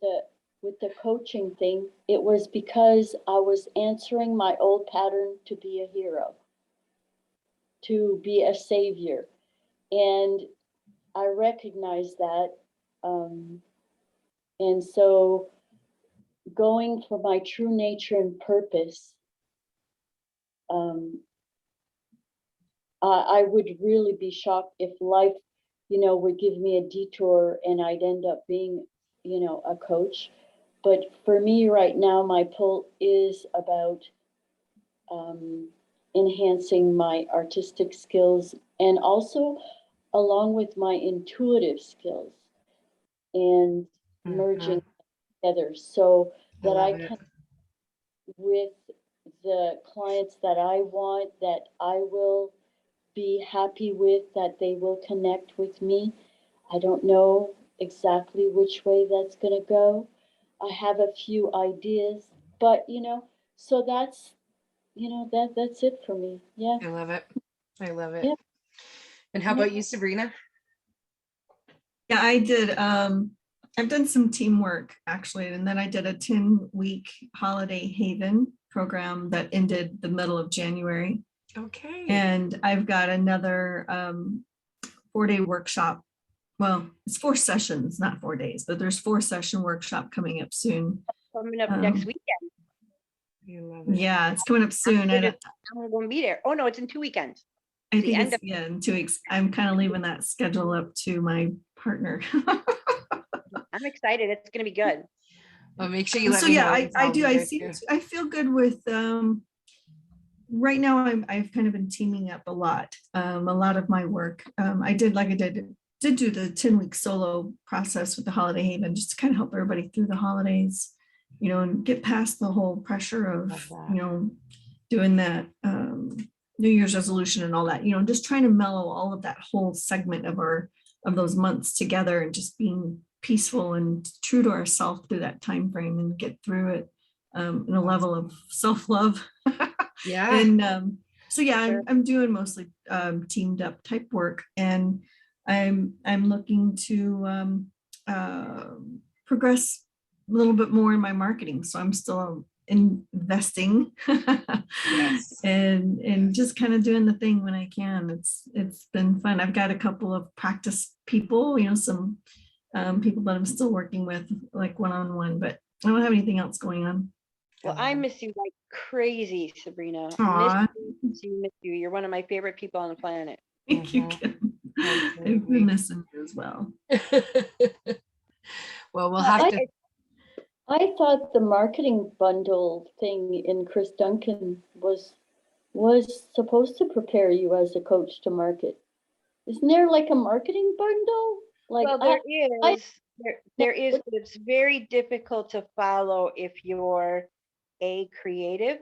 the coaching thing, it was because I was answering my old pattern to be a hero, to be a savior. And I recognize that. And so going for my true nature and purpose, I would really be shocked if life, you know, would give me a detour and I'd end up being, you know, a coach. But for me right now, my pull is about enhancing my artistic skills, and also along with my intuitive skills, and merging together so that I can, with the clients that I want, that I will be happy with, that they will connect with me. I don't know exactly which way that's going to go. I have a few ideas, but you know, so that's, you know, that's it for me. Yeah. I love it. I love it. Yeah. And how about you, Sabrina? Yeah, I did. I've done some teamwork actually, and then I did a 10-week holiday haven program that ended the middle of January. Okay. And I've got another 4-day workshop. Well, it's 4 sessions, not 4 days, but there's 4-session workshop coming up soon. Coming up next weekend. Yeah, it's coming up soon. I'm going to be there. Oh no, it's in 2 weekends. I think it's, in 2 weeks. I'm kind of leaving that schedule up to my partner. I'm excited. It's gonna be good. Well, make sure you let So me yeah, know. I I'll do. be I there see. too. I feel good with, right now I've kind of been teaming up a lot of my work. I did do the 10-week solo process with the Holiday Haven just to kind of help everybody through the holidays, and get past the whole pressure of, Love that. doing that New Year's resolution and all that, just trying to mellow all of that whole segment of those months together and just being peaceful and true to ourselves through that time frame and get through it in a level of self-love. Yeah. And so yeah, Sure. I'm doing mostly teamed up type work, and I'm looking to progress a little bit more in my marketing. So I'm still investing Yes. and just kind of doing the thing when I can. It's been fun. I've got a couple of practice people, some people that I'm still working with, like one-on-one, but I don't have anything else going on. Well, I miss you like crazy, Sabrina. Aw. Miss you. You're one of my favorite people on the planet. Thank you, Mhm. Kim. I've Absolutely. been missing you as well. Well, we'll have to. I thought the marketing bundle thing in Chris Duncan was supposed to prepare you as a coach to market. Isn't there like a marketing bundle? Like Well, there is, but it's very difficult to follow if you're A, creative,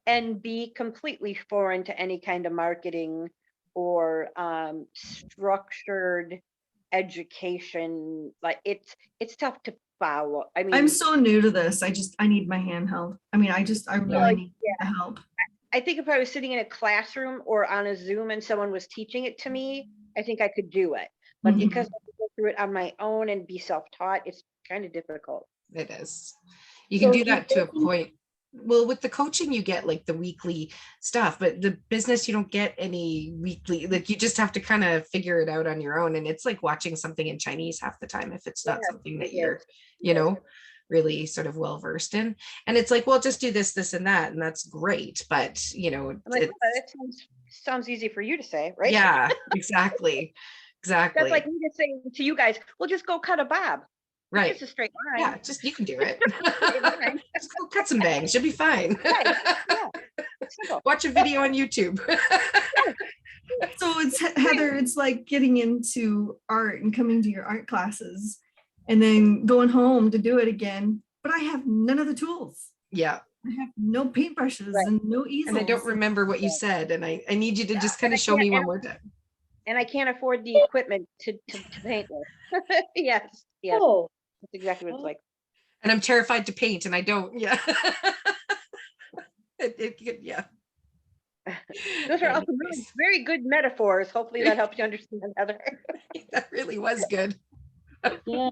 and B, completely foreign to any kind of marketing or structured education. Like it's tough to follow. I mean, I'm so new to this. I need my hand held. I mean, I really need the help. I think if I was sitting in a classroom or on a Zoom and someone was teaching it to me, I think I could do it. But Mhm. because I have to go through it on my own and be self-taught, it's kind of difficult. It is. You can So do he that to a doesn't- point. Well, with the coaching, you get like the weekly stuff, but the business, you don't get any weekly. Like you just have to kind of figure it out on your own. And it's like watching something in Chinese half the time if it's not Yeah, something that it you're, is. really sort of well versed in. And it's like, well, just do this, this, and that, and that's great. But I'm like, it's, "Oh, that sounds easy for you to say, right?" yeah, exactly, That's exactly, like me to say to you guys, "Well, just go cut a bob. It's right. just a straight line." Yeah, just you can do it. Straight line. Just go cut some bangs. You'll be fine. Right. Yeah. Simple. Watch a video on YouTube. So it's Heather, it's like getting into art and coming to your art classes and then going home to do it again. But I have none of the tools. Yeah. I have no paintbrushes Right. and no easels. And I don't remember what you said. And I need you to just kind of show me one more time. And I can't afford the equipment to paint with. Yes. Oh, That's exactly what it's like. And I'm terrified to paint and I don't. Yeah. Yeah. Those are also really Anyways, very good metaphors. Hopefully that helps you understand, Heather. that really was good. yeah.